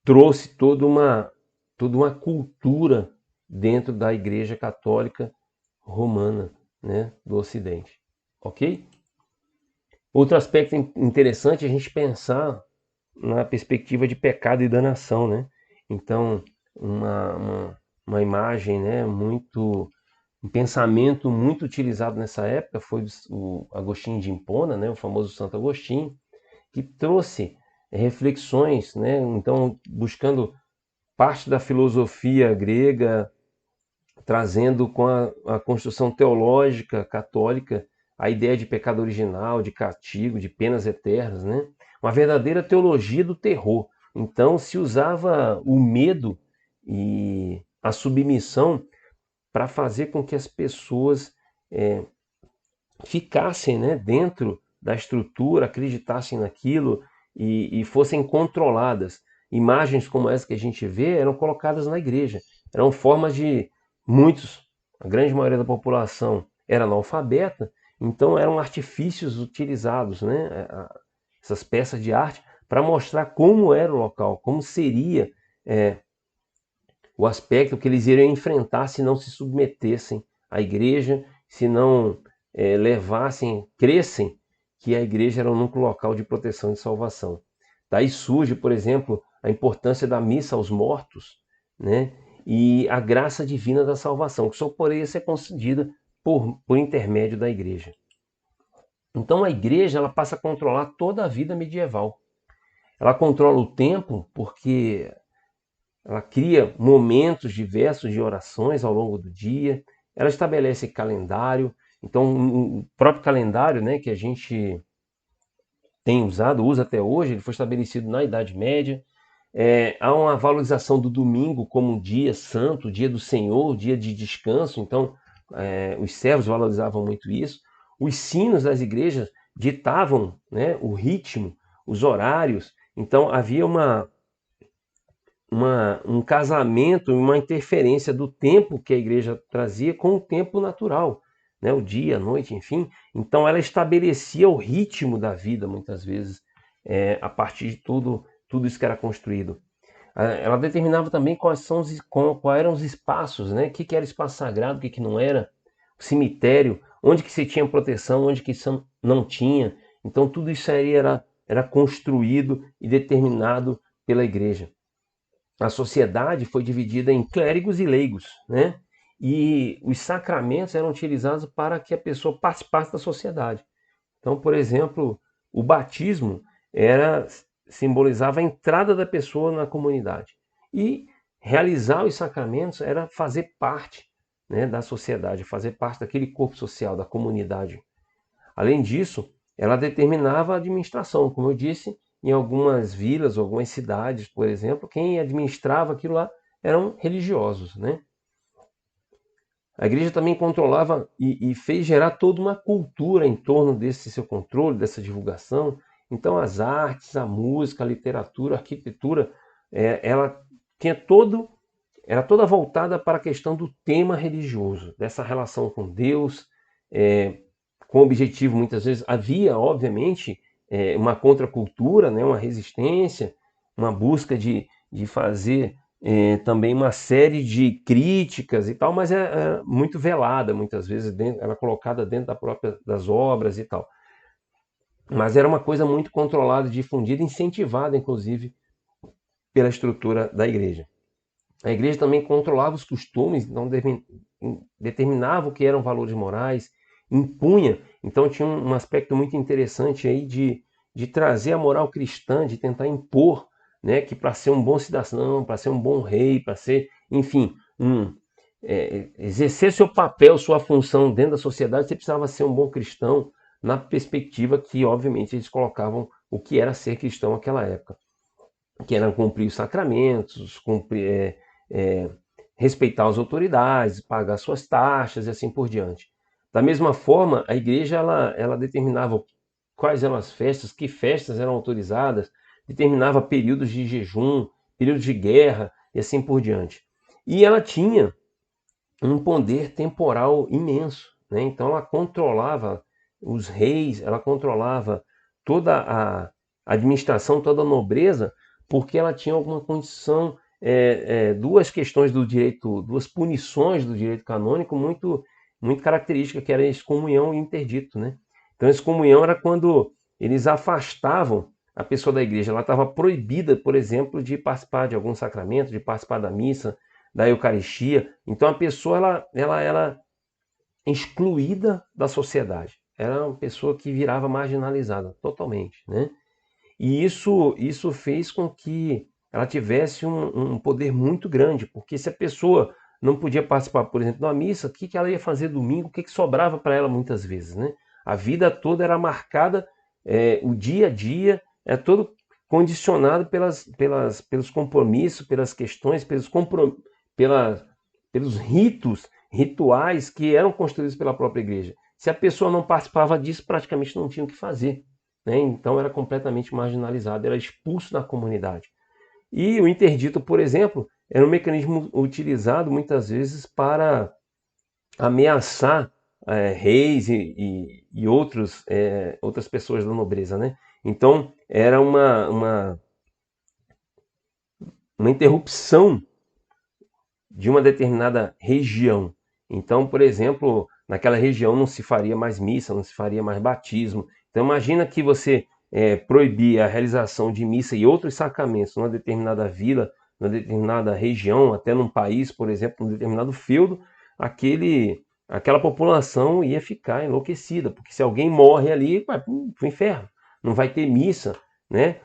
Speaker 1: trouxe toda uma cultura dentro da Igreja Católica Romana, né, do Ocidente. Ok? Outro aspecto interessante é a gente pensar na perspectiva de pecado e danação, né? Então, uma imagem, né, um pensamento muito utilizado nessa época foi o Agostinho de Hipona, né, o famoso Santo Agostinho, que trouxe reflexões, né? Então, buscando parte da filosofia grega, trazendo com a construção teológica católica a ideia de pecado original, de castigo, de penas eternas, né? Uma verdadeira teologia do terror. Então se usava o medo e a submissão para fazer com que as pessoas ficassem, né, dentro da estrutura, acreditassem naquilo e fossem controladas. Imagens como essa que a gente vê eram colocadas na igreja. Eram formas de muitos, a grande maioria da população era analfabeta, então eram artifícios utilizados, né, essas peças de arte, para mostrar como era o local, como seria o aspecto que eles iriam enfrentar se não se submetessem à igreja, se não levassem, crescem que a igreja era um núcleo local de proteção e de salvação. Daí surge, por exemplo, a importância da missa aos mortos, né? E a graça divina da salvação, que só poderia ser concedida por intermédio da igreja. Então a igreja ela passa a controlar toda a vida medieval. Ela controla o tempo porque ela cria momentos diversos de orações ao longo do dia, ela estabelece calendário. Então o próprio calendário, né, que a gente tem usado, usa até hoje, ele foi estabelecido na Idade Média. Há uma valorização do domingo como um dia santo, dia do Senhor, dia de descanso. Então os servos valorizavam muito isso. Os sinos das igrejas ditavam, né, o ritmo, os horários. Então havia um casamento, uma interferência do tempo que a igreja trazia com o tempo natural, né? O dia, a noite, enfim. Então ela estabelecia o ritmo da vida, muitas vezes, a partir de tudo isso que era construído. Ela determinava também quais eram os espaços, né? O que era espaço sagrado, o que não era, o cemitério, onde que se tinha proteção, onde que não tinha. Então tudo isso aí era construído e determinado pela igreja. A sociedade foi dividida em clérigos e leigos, né? E os sacramentos eram utilizados para que a pessoa participasse da sociedade. Então, por exemplo, o batismo simbolizava a entrada da pessoa na comunidade. E realizar os sacramentos era fazer parte, né, da sociedade, fazer parte daquele corpo social, da comunidade. Além disso, ela determinava a administração, como eu disse, em algumas vilas, algumas cidades, por exemplo, quem administrava aquilo lá eram religiosos, né? A igreja também controlava e fez gerar toda uma cultura em torno desse seu controle, dessa divulgação. Então, as artes, a música, a literatura, a arquitetura, ela tinha era toda voltada para a questão do tema religioso, dessa relação com Deus, com o objetivo, muitas vezes, havia, obviamente, uma contracultura, né, uma resistência, uma busca de fazer também uma série de críticas e tal, mas é muito velada muitas vezes, era colocada dentro das obras e tal. Mas era uma coisa muito controlada, difundida, incentivada, inclusive, pela estrutura da igreja. A igreja também controlava os costumes, então determinava o que eram valores morais, impunha. Então tinha um aspecto muito interessante aí de trazer a moral cristã, de tentar impor, né, que para ser um bom cidadão, para ser um bom rei, para ser, enfim, exercer seu papel, sua função dentro da sociedade, você precisava ser um bom cristão, na perspectiva que, obviamente, eles colocavam o que era ser cristão naquela época, que era cumprir os sacramentos, respeitar as autoridades, pagar suas taxas e assim por diante. Da mesma forma, a igreja ela determinava quais eram as festas, que festas eram autorizadas, determinava períodos de jejum, períodos de guerra e assim por diante. E ela tinha um poder temporal imenso, né? Então ela controlava os reis, ela controlava toda a administração, toda a nobreza, porque ela tinha alguma condição, duas questões do direito, duas punições do direito canônico muito característica, que era a excomunhão e interdito, né? Então a excomunhão era quando eles afastavam a pessoa da igreja, ela estava proibida, por exemplo, de participar de algum sacramento, de participar da missa, da Eucaristia. Então a pessoa ela era excluída da sociedade. Era uma pessoa que virava marginalizada totalmente, né? E isso fez com que ela tivesse um poder muito grande, porque se a pessoa não podia participar, por exemplo, da missa, o que que ela ia fazer domingo? O que que sobrava para ela muitas vezes, né? A vida toda era marcada, o dia a dia é todo condicionado pelos compromissos, pelas questões, pela, pelos rituais que eram construídos pela própria igreja. Se a pessoa não participava disso, praticamente não tinha o que fazer, né? Então era completamente marginalizado, era expulso da comunidade. E o interdito, por exemplo, era um mecanismo utilizado muitas vezes para ameaçar reis e outras pessoas da nobreza, né? Então era uma interrupção de uma determinada região. Então, por exemplo, naquela região não se faria mais missa, não se faria mais batismo. Então, imagina que você proibir a realização de missa e outros sacramentos numa determinada vila, numa determinada região, até num país, por exemplo, num determinado feudo, aquela população ia ficar enlouquecida, porque se alguém morre ali, vai para o inferno, não vai ter missa, né?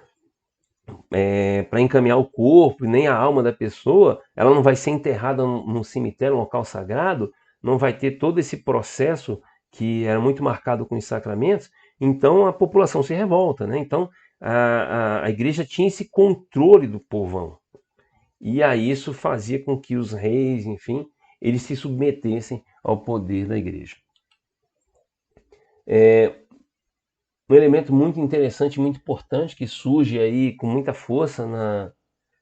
Speaker 1: Para encaminhar o corpo, nem a alma da pessoa, ela não vai ser enterrada num cemitério, um local sagrado, não vai ter todo esse processo que era muito marcado com os sacramentos, então a população se revolta, né? Então a igreja tinha esse controle do povão, e aí isso fazia com que os reis, enfim, eles se submetessem ao poder da igreja. Um elemento muito interessante, muito importante, que surge aí com muita força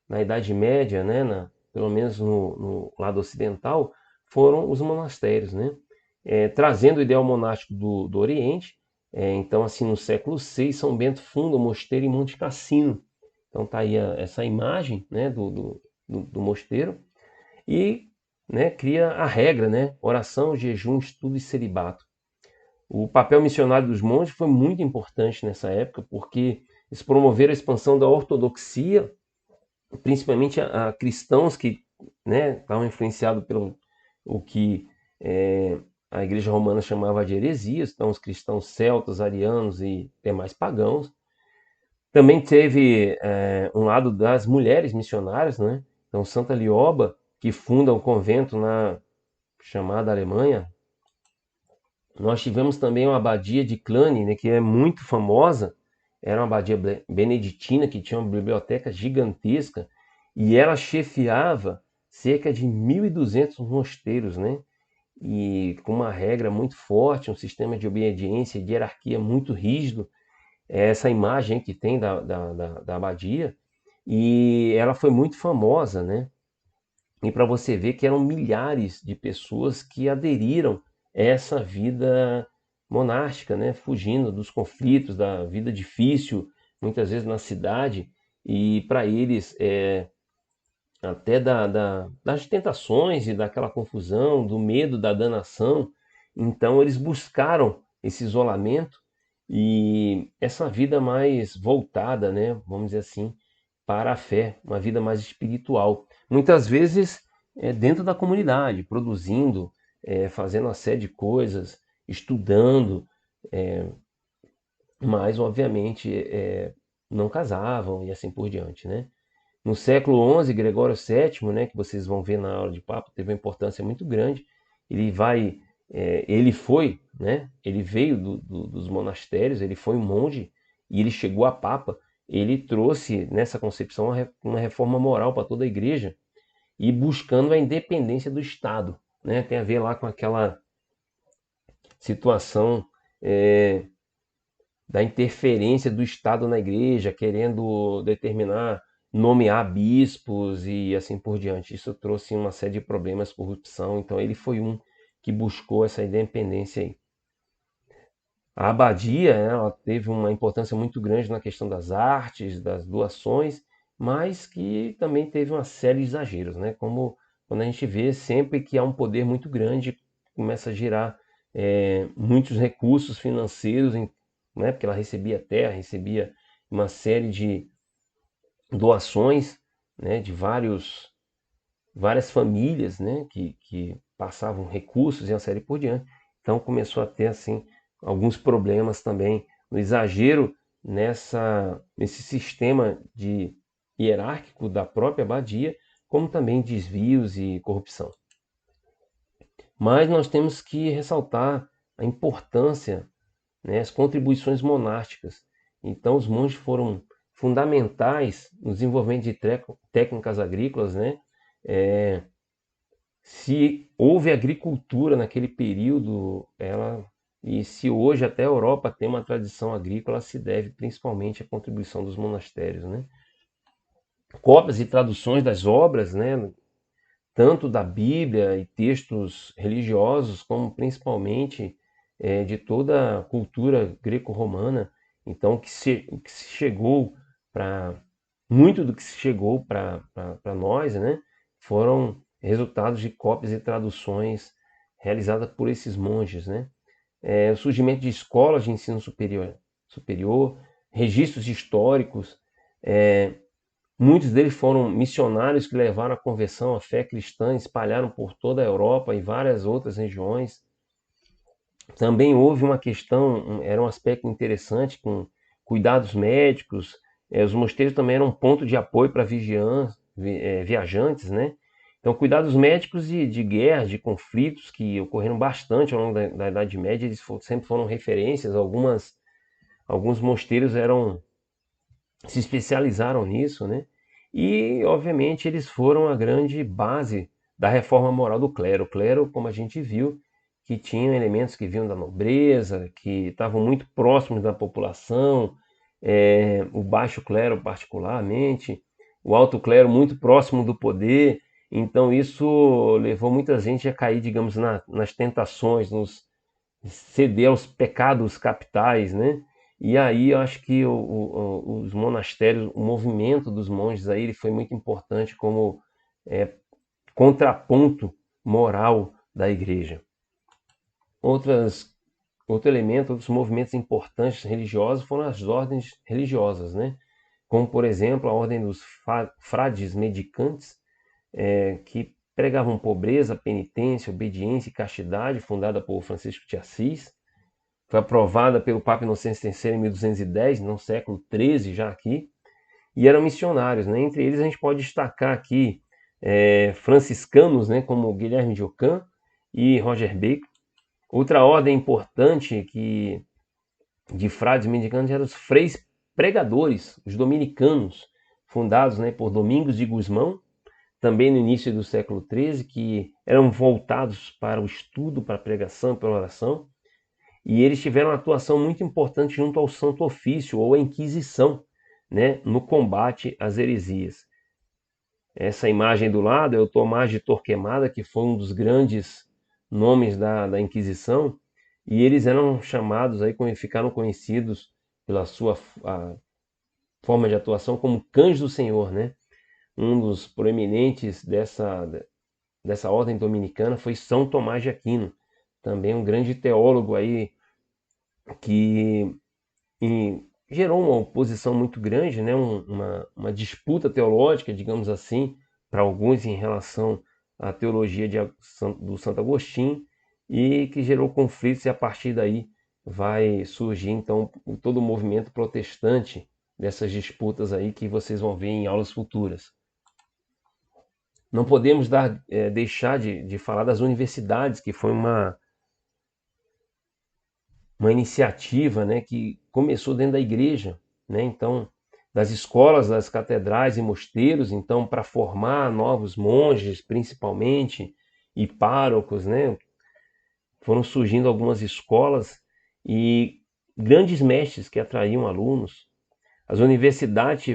Speaker 1: na Idade Média, né, pelo menos no lado ocidental, foram os monastérios, né? Trazendo o ideal monástico do Oriente. Então, assim, no século VI, São Bento funda o mosteiro em Monte Cassino. Então, tá aí essa imagem, né, do mosteiro e, né, cria a regra, né? Oração, jejum, estudo e celibato. O papel missionário dos monges foi muito importante nessa época, porque eles promoveram a expansão da ortodoxia, principalmente a cristãos que, né, estavam influenciados pelo o que a Igreja Romana chamava de heresias, então os cristãos celtas, arianos e demais pagãos. Também teve um lado das mulheres missionárias, né? Então Santa Lioba, que funda um convento na chamada Alemanha. Nós tivemos também uma abadia de Cluny, né, que é muito famosa. Era uma abadia beneditina que tinha uma biblioteca gigantesca e ela chefiava cerca de 1.200 mosteiros, né? E com uma regra muito forte, um sistema de obediência e de hierarquia muito rígido. É essa imagem que tem da abadia. E ela foi muito famosa, né? E para você ver que eram milhares de pessoas que aderiram a essa vida monástica, né? Fugindo dos conflitos, da vida difícil, muitas vezes na cidade. E para eles até das tentações e daquela confusão, do medo da danação. Então eles buscaram esse isolamento e essa vida mais voltada, né, vamos dizer assim, para a fé, uma vida mais espiritual. Muitas vezes dentro da comunidade, produzindo, fazendo uma série de coisas, estudando, mas obviamente não casavam e assim por diante, né? No século XI, Gregório VII, né, que vocês vão ver na aula de Papa, teve uma importância muito grande. Ele vai, ele foi, né, ele veio dos monastérios, ele foi um monge e ele chegou a Papa. Ele trouxe nessa concepção uma reforma moral para toda a Igreja e buscando a independência do Estado, né? Tem a ver lá com aquela situação da interferência do Estado na igreja, querendo determinar, nomear bispos e assim por diante. Isso trouxe uma série de problemas, corrupção. Então ele foi um que buscou essa independência aí. A abadia, né, ela teve uma importância muito grande na questão das artes, das doações, mas que também teve uma série de exageros, né? Como quando a gente vê sempre que há um poder muito grande, começa a girar muitos recursos financeiros, né? Porque ela recebia terra, recebia uma série de doações, né? De várias famílias, né? Que passavam recursos e uma série por diante. Então começou a ter assim alguns problemas também no exagero nesse sistema de hierárquico da própria abadia, como também desvios e corrupção. Mas nós temos que ressaltar a importância, né, as contribuições monásticas. Então, os monges foram fundamentais no desenvolvimento de técnicas agrícolas, né? Se houve agricultura naquele período, e se hoje até a Europa tem uma tradição agrícola, se deve principalmente à contribuição dos monastérios, né? Cópias e traduções das obras, né? Tanto da Bíblia e textos religiosos, como principalmente de toda a cultura greco-romana. Então, o que se chegou para muito do que se chegou para nós, né, foram resultados de cópias e traduções realizadas por esses monges, né? O surgimento de escolas de ensino superior, registros históricos, é, muitos deles foram missionários que levaram a conversão à fé cristã, espalharam por toda a Europa e várias outras regiões. Também houve uma questão, era um aspecto interessante com cuidados médicos. Os mosteiros também eram um ponto de apoio para viajantes, né? Então, cuidados médicos de guerra, de conflitos que ocorreram bastante ao longo da Idade Média, eles sempre foram referências. Alguns mosteiros se especializaram nisso, né? E, obviamente, eles foram a grande base da reforma moral do clero. O clero, como a gente viu, que tinha elementos que vinham da nobreza, que estavam muito próximos da população, o baixo clero particularmente, o alto clero muito próximo do poder. Então isso levou muita gente a cair, digamos, nas tentações, ceder aos pecados capitais, né? E aí eu acho que os monastérios, o movimento dos monges aí, ele foi muito importante como contraponto moral da igreja. Outras, outro elemento, outros movimentos importantes religiosos foram as ordens religiosas, né? Como, por exemplo, a ordem dos frades medicantes, que pregavam pobreza, penitência, obediência e castidade, fundada por Francisco de Assis. Foi aprovada pelo Papa Inocêncio III em 1210, no século XIII já aqui, e eram missionários, né? Entre eles a gente pode destacar aqui franciscanos, né, como Guilherme de Ockham e Roger Bacon. Outra ordem importante de frades mendicantes eram os freis pregadores, os dominicanos, fundados, né, por Domingos de Gusmão, também no início do século XIII, que eram voltados para o estudo, para a pregação, para a oração. E eles tiveram uma atuação muito importante junto ao Santo Ofício ou à Inquisição, né, no combate às heresias. Essa imagem do lado é o Tomás de Torquemada, que foi um dos grandes nomes da Inquisição, e eles eram chamados, aí, ficaram conhecidos pela sua forma de atuação como cães do Senhor, né? um dos proeminentes dessa ordem dominicana foi São Tomás de Aquino, também um grande teólogo aí que gerou uma oposição muito grande, né? Uma disputa teológica, digamos assim, para alguns em relação à teologia do Santo Agostinho, e que gerou conflitos, e a partir daí vai surgir então todo o movimento protestante dessas disputas aí que vocês vão ver em aulas futuras. Não podemos deixar de falar das universidades, que foi uma iniciativa, né, que começou dentro da igreja, né? Então, das escolas, das catedrais e mosteiros, então, para formar novos monges, principalmente, e párocos, né? Foram surgindo algumas escolas e grandes mestres que atraíam alunos. As universidades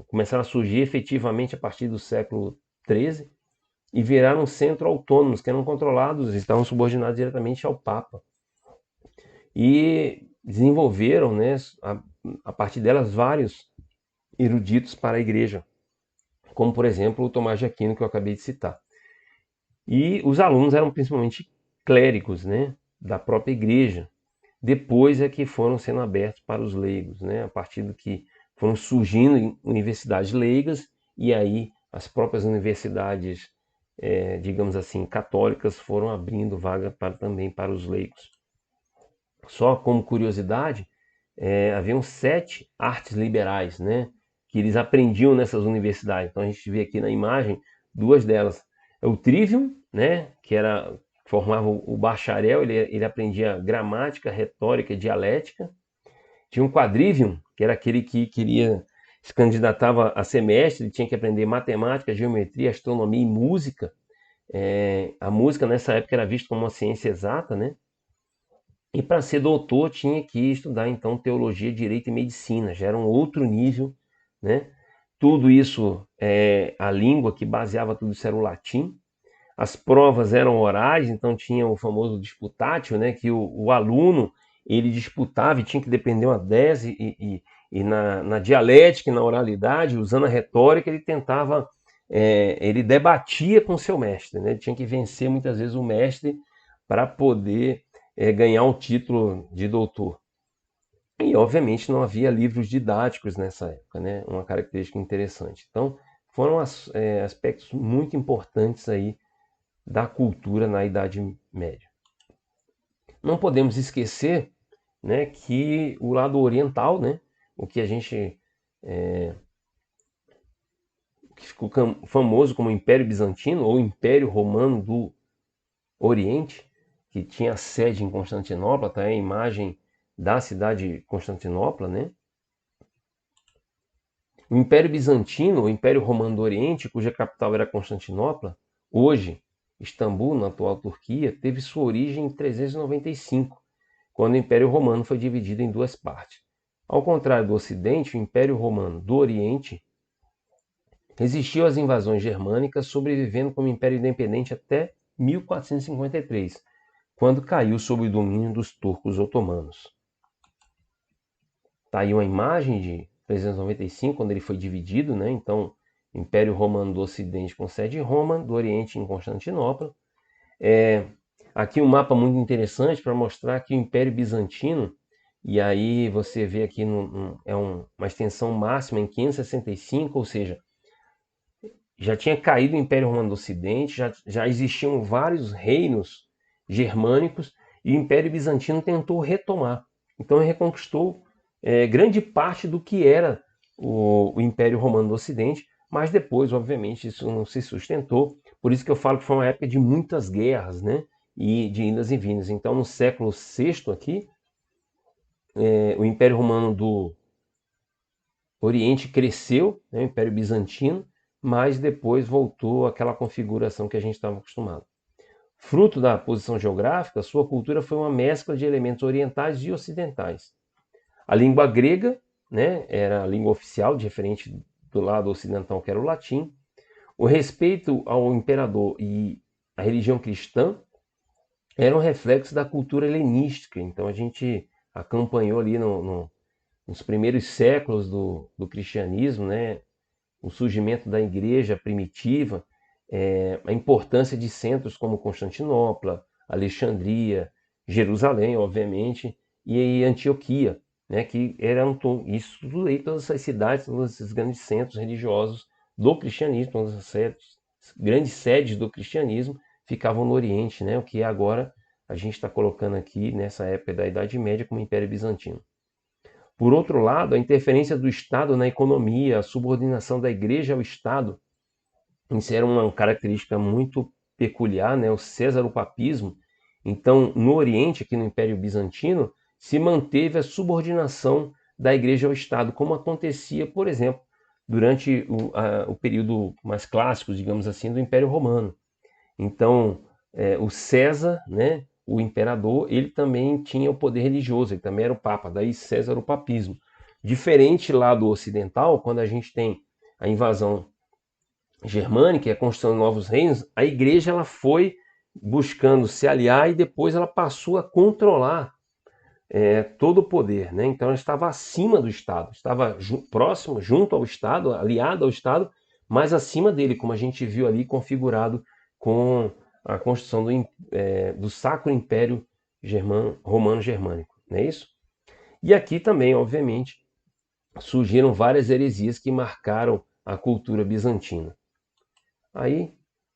Speaker 1: começaram a surgir efetivamente a partir do século XIII e viraram centros autônomos, que eram controlados, estavam subordinados diretamente ao Papa. E desenvolveram, né, a partir delas, vários eruditos para a igreja, como, por exemplo, o Tomás de Aquino, que eu acabei de citar. E os alunos eram principalmente clérigos, né, da própria igreja. Depois é que foram sendo abertos para os leigos, né, a partir do que foram surgindo universidades leigas, e aí as próprias universidades, digamos assim, católicas, foram abrindo vaga também para os leigos. Só como curiosidade, haviam 7 artes liberais, né, que eles aprendiam nessas universidades. Então a gente vê aqui na imagem 2 delas. É o trivium, né, que formava o bacharel, ele aprendia gramática, retórica e dialética. Tinha um quadrivium, que era aquele que se candidatava a ser mestre, ele tinha que aprender matemática, geometria, astronomia e música. A música nessa época era vista como uma ciência exata, né? E para ser doutor tinha que estudar então teologia, direito e medicina, já era um outro nível, né? Tudo isso, a língua que baseava tudo isso era o latim. As provas eram orais, então tinha o famoso disputatio, né? Que o aluno ele disputava e tinha que defender uma tese, e na dialética e na oralidade, usando a retórica, ele tentava, ele debatia com o seu mestre, né? Ele tinha que vencer muitas vezes o mestre para poder ganhar um título de doutor. E, obviamente, não havia livros didáticos nessa época, né? Uma característica interessante. Então, foram aspectos muito importantes aí da cultura na Idade Média. Não podemos esquecer, né, que o lado oriental, né, o que a gente que ficou famoso como Império Bizantino ou Império Romano do Oriente, que tinha sede em Constantinopla, tá aí a imagem da cidade de Constantinopla, né? O Império Bizantino, o Império Romano do Oriente, cuja capital era Constantinopla, hoje Istambul, na atual Turquia, teve sua origem em 395, quando o Império Romano foi dividido em 2 partes. Ao contrário do Ocidente, o Império Romano do Oriente resistiu às invasões germânicas, sobrevivendo como império independente até 1453, quando caiu sob o domínio dos turcos otomanos. Está aí uma imagem de 395, quando ele foi dividido, né? Então, Império Romano do Ocidente com sede em Roma, do Oriente em Constantinopla. Aqui um mapa muito interessante para mostrar que o Império Bizantino, e aí você vê aqui uma extensão máxima em 565, ou seja, já tinha caído o Império Romano do Ocidente, já existiam vários reinos germânicos, e o Império Bizantino tentou retomar. Então ele reconquistou grande parte do que era o Império Romano do Ocidente, mas depois, obviamente, isso não se sustentou. Por isso que eu falo que foi uma época de muitas guerras, né? E de indas e vindas. Então, no século VI aqui, o Império Romano do Oriente cresceu, né, o Império Bizantino, mas depois voltou àquela configuração que a gente estava acostumado. Fruto da posição geográfica, sua cultura foi uma mescla de elementos orientais e ocidentais. A língua grega, né, era a língua oficial, diferente do lado ocidental, que era o latim. O respeito ao imperador e a religião cristã era um reflexo da cultura helenística. Então a gente acompanhou ali nos primeiros séculos do cristianismo, né, o surgimento da igreja primitiva, a importância de centros como Constantinopla, Alexandria, Jerusalém, obviamente, e Antioquia, né, que eram isso tudo aí, todas essas cidades, todos esses grandes centros religiosos do cristianismo, todas as grandes sedes do cristianismo ficavam no Oriente, né, o que agora a gente está colocando aqui nessa época da Idade Média como Império Bizantino. Por outro lado, a interferência do Estado na economia, a subordinação da Igreja ao Estado, isso era uma característica muito peculiar, né? O césaropapismo. Então, no Oriente, aqui no Império Bizantino, se manteve a subordinação da Igreja ao Estado, como acontecia, por exemplo, durante o período mais clássico, digamos assim, do Império Romano. Então, o César, né, o imperador, ele também tinha o poder religioso, ele também era o Papa, daí César o papismo. Diferente lá do ocidental, quando a gente tem a invasão germânica e a construção de novos reinos, a igreja ela foi buscando se aliar e depois ela passou a controlar todo o poder, né? Então ela estava acima do Estado, estava próximo, junto ao Estado, aliado ao Estado, mas acima dele, como a gente viu ali configurado com a construção do Sacro Império Romano-Germânico, não é isso? E aqui também, obviamente, surgiram várias heresias que marcaram a cultura bizantina. Aí,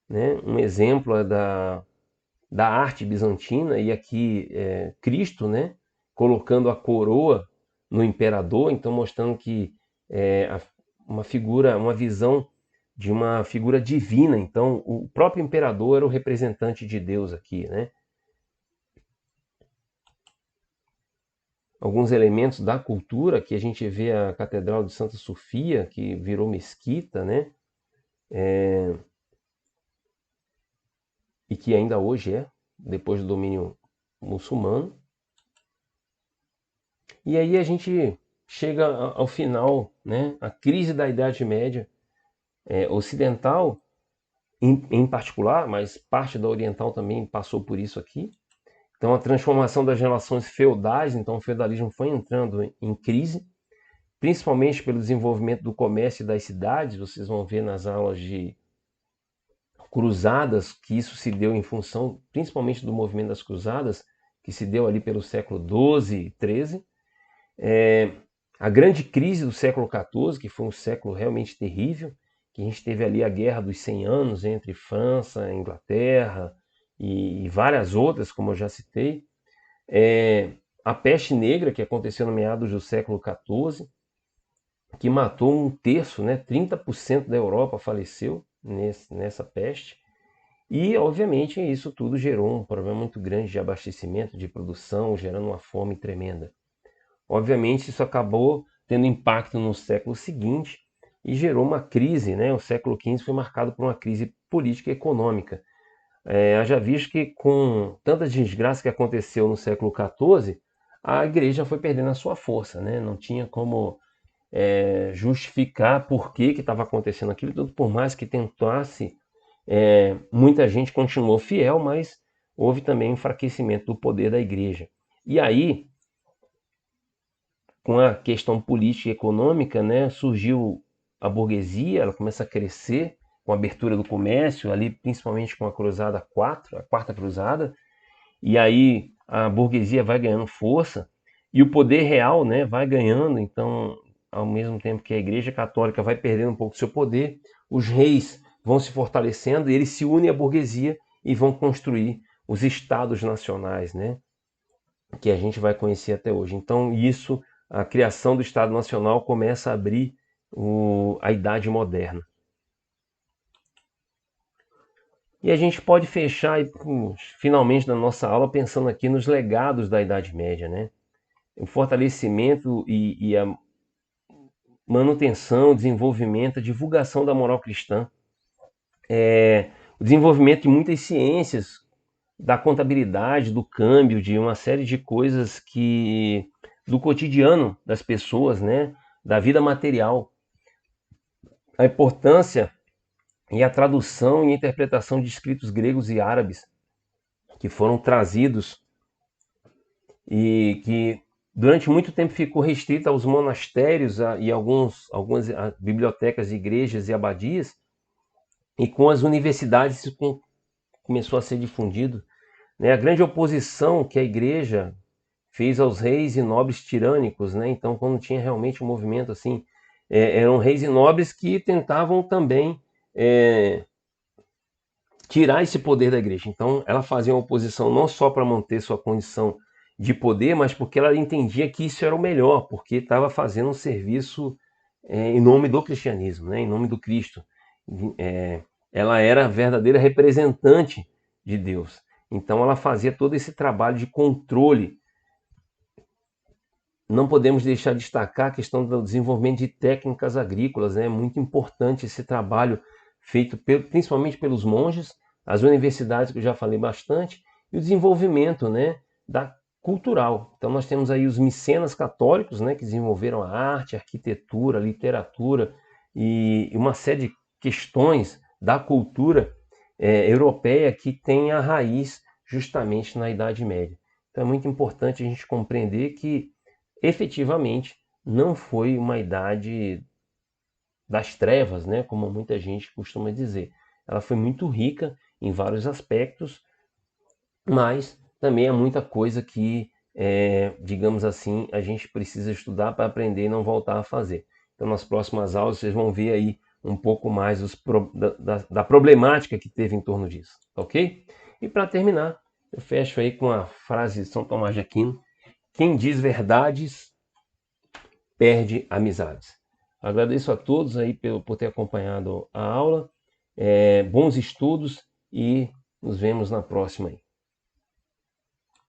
Speaker 1: né, um exemplo é da arte bizantina, e aqui Cristo, né, colocando a coroa no imperador, então mostrando que uma figura, uma visão de uma figura divina. Então, o próprio imperador era o representante de Deus aqui, né? Alguns elementos da cultura que a gente vê a Catedral de Santa Sofia, que virou mesquita, né? E que ainda hoje depois do domínio muçulmano. E aí a gente chega ao final, né? A crise da Idade Média ocidental, em particular, mas parte da oriental também passou por isso aqui. Então a transformação das relações feudais, então o feudalismo foi entrando em crise, principalmente pelo desenvolvimento do comércio e das cidades. Vocês vão ver nas aulas de cruzadas que isso se deu em função, principalmente do movimento das cruzadas, que se deu ali pelo século XII e XIII. A grande crise do século XIV, que foi um século realmente terrível, que a gente teve ali a Guerra dos 100 Anos entre França, Inglaterra e várias outras, como eu já citei. A peste negra, que aconteceu no meados do século XIV, que matou um terço, né, 30% da Europa faleceu nessa peste. E, obviamente, isso tudo gerou um problema muito grande de abastecimento, de produção, gerando uma fome tremenda. Obviamente, isso acabou tendo impacto no século seguinte e gerou uma crise, né? O século XV foi marcado por uma crise política e econômica. Haja visto que, com tanta desgraça que aconteceu no século XIV, a igreja foi perdendo a sua força, né? Não tinha como justificar por que estava acontecendo aquilo tudo, por mais que tentasse. Muita gente continuou fiel, mas houve também enfraquecimento do poder da igreja. E aí, com a questão política e econômica, né, surgiu a burguesia, ela começa a crescer com a abertura do comércio, ali principalmente com a Cruzada 4, a Quarta Cruzada, e aí a burguesia vai ganhando força e o poder real, né, vai ganhando. Então, ao mesmo tempo que a Igreja Católica vai perdendo um pouco do seu poder, os reis vão se fortalecendo e eles se unem à burguesia e vão construir os estados nacionais, né, que a gente vai conhecer até hoje. Então, isso, a criação do Estado Nacional começa a abrir a Idade Moderna. E a gente pode fechar finalmente na nossa aula pensando aqui nos legados da Idade Média, né? O fortalecimento e a manutenção, desenvolvimento, a divulgação da moral cristã, o desenvolvimento de muitas ciências, da contabilidade, do câmbio, de uma série de coisas que do cotidiano das pessoas, né? Da vida material. A importância e a tradução e a interpretação de escritos gregos e árabes que foram trazidos e que Durante muito tempo ficou restrita aos monastérios e algumas bibliotecas, igrejas e abadias, e com as universidades isso começou a ser difundido, né? A grande oposição que a igreja fez aos reis e nobres tirânicos, né? Então, quando tinha realmente um movimento assim, eram reis e nobres que tentavam também tirar esse poder da igreja. Então, ela fazia uma oposição não só para manter sua condição de poder, mas porque ela entendia que isso era o melhor, porque estava fazendo um serviço em nome do cristianismo, né? Em nome do Cristo. Ela era a verdadeira representante de Deus. Então, ela fazia todo esse trabalho de controle. Não podemos deixar de destacar a questão do desenvolvimento de técnicas agrícolas, né? É muito importante esse trabalho feito principalmente pelos monges, as universidades, que eu já falei bastante, e o desenvolvimento, né, da cultural. Então nós temos aí os mecenas católicos, né, que desenvolveram a arte, a arquitetura, a literatura e uma série de questões da cultura europeia que tem a raiz justamente na Idade Média. Então é muito importante a gente compreender que efetivamente não foi uma idade das trevas, né, como muita gente costuma dizer. Ela foi muito rica em vários aspectos, mas também há muita coisa que, digamos assim, a gente precisa estudar para aprender e não voltar a fazer. Então, nas próximas aulas, vocês vão ver aí um pouco mais da problemática que teve em torno disso, ok? E para terminar, eu fecho aí com a frase de São Tomás de Aquino: quem diz verdades perde amizades. Agradeço a todos aí por ter acompanhado a aula, bons estudos e nos vemos na próxima aí.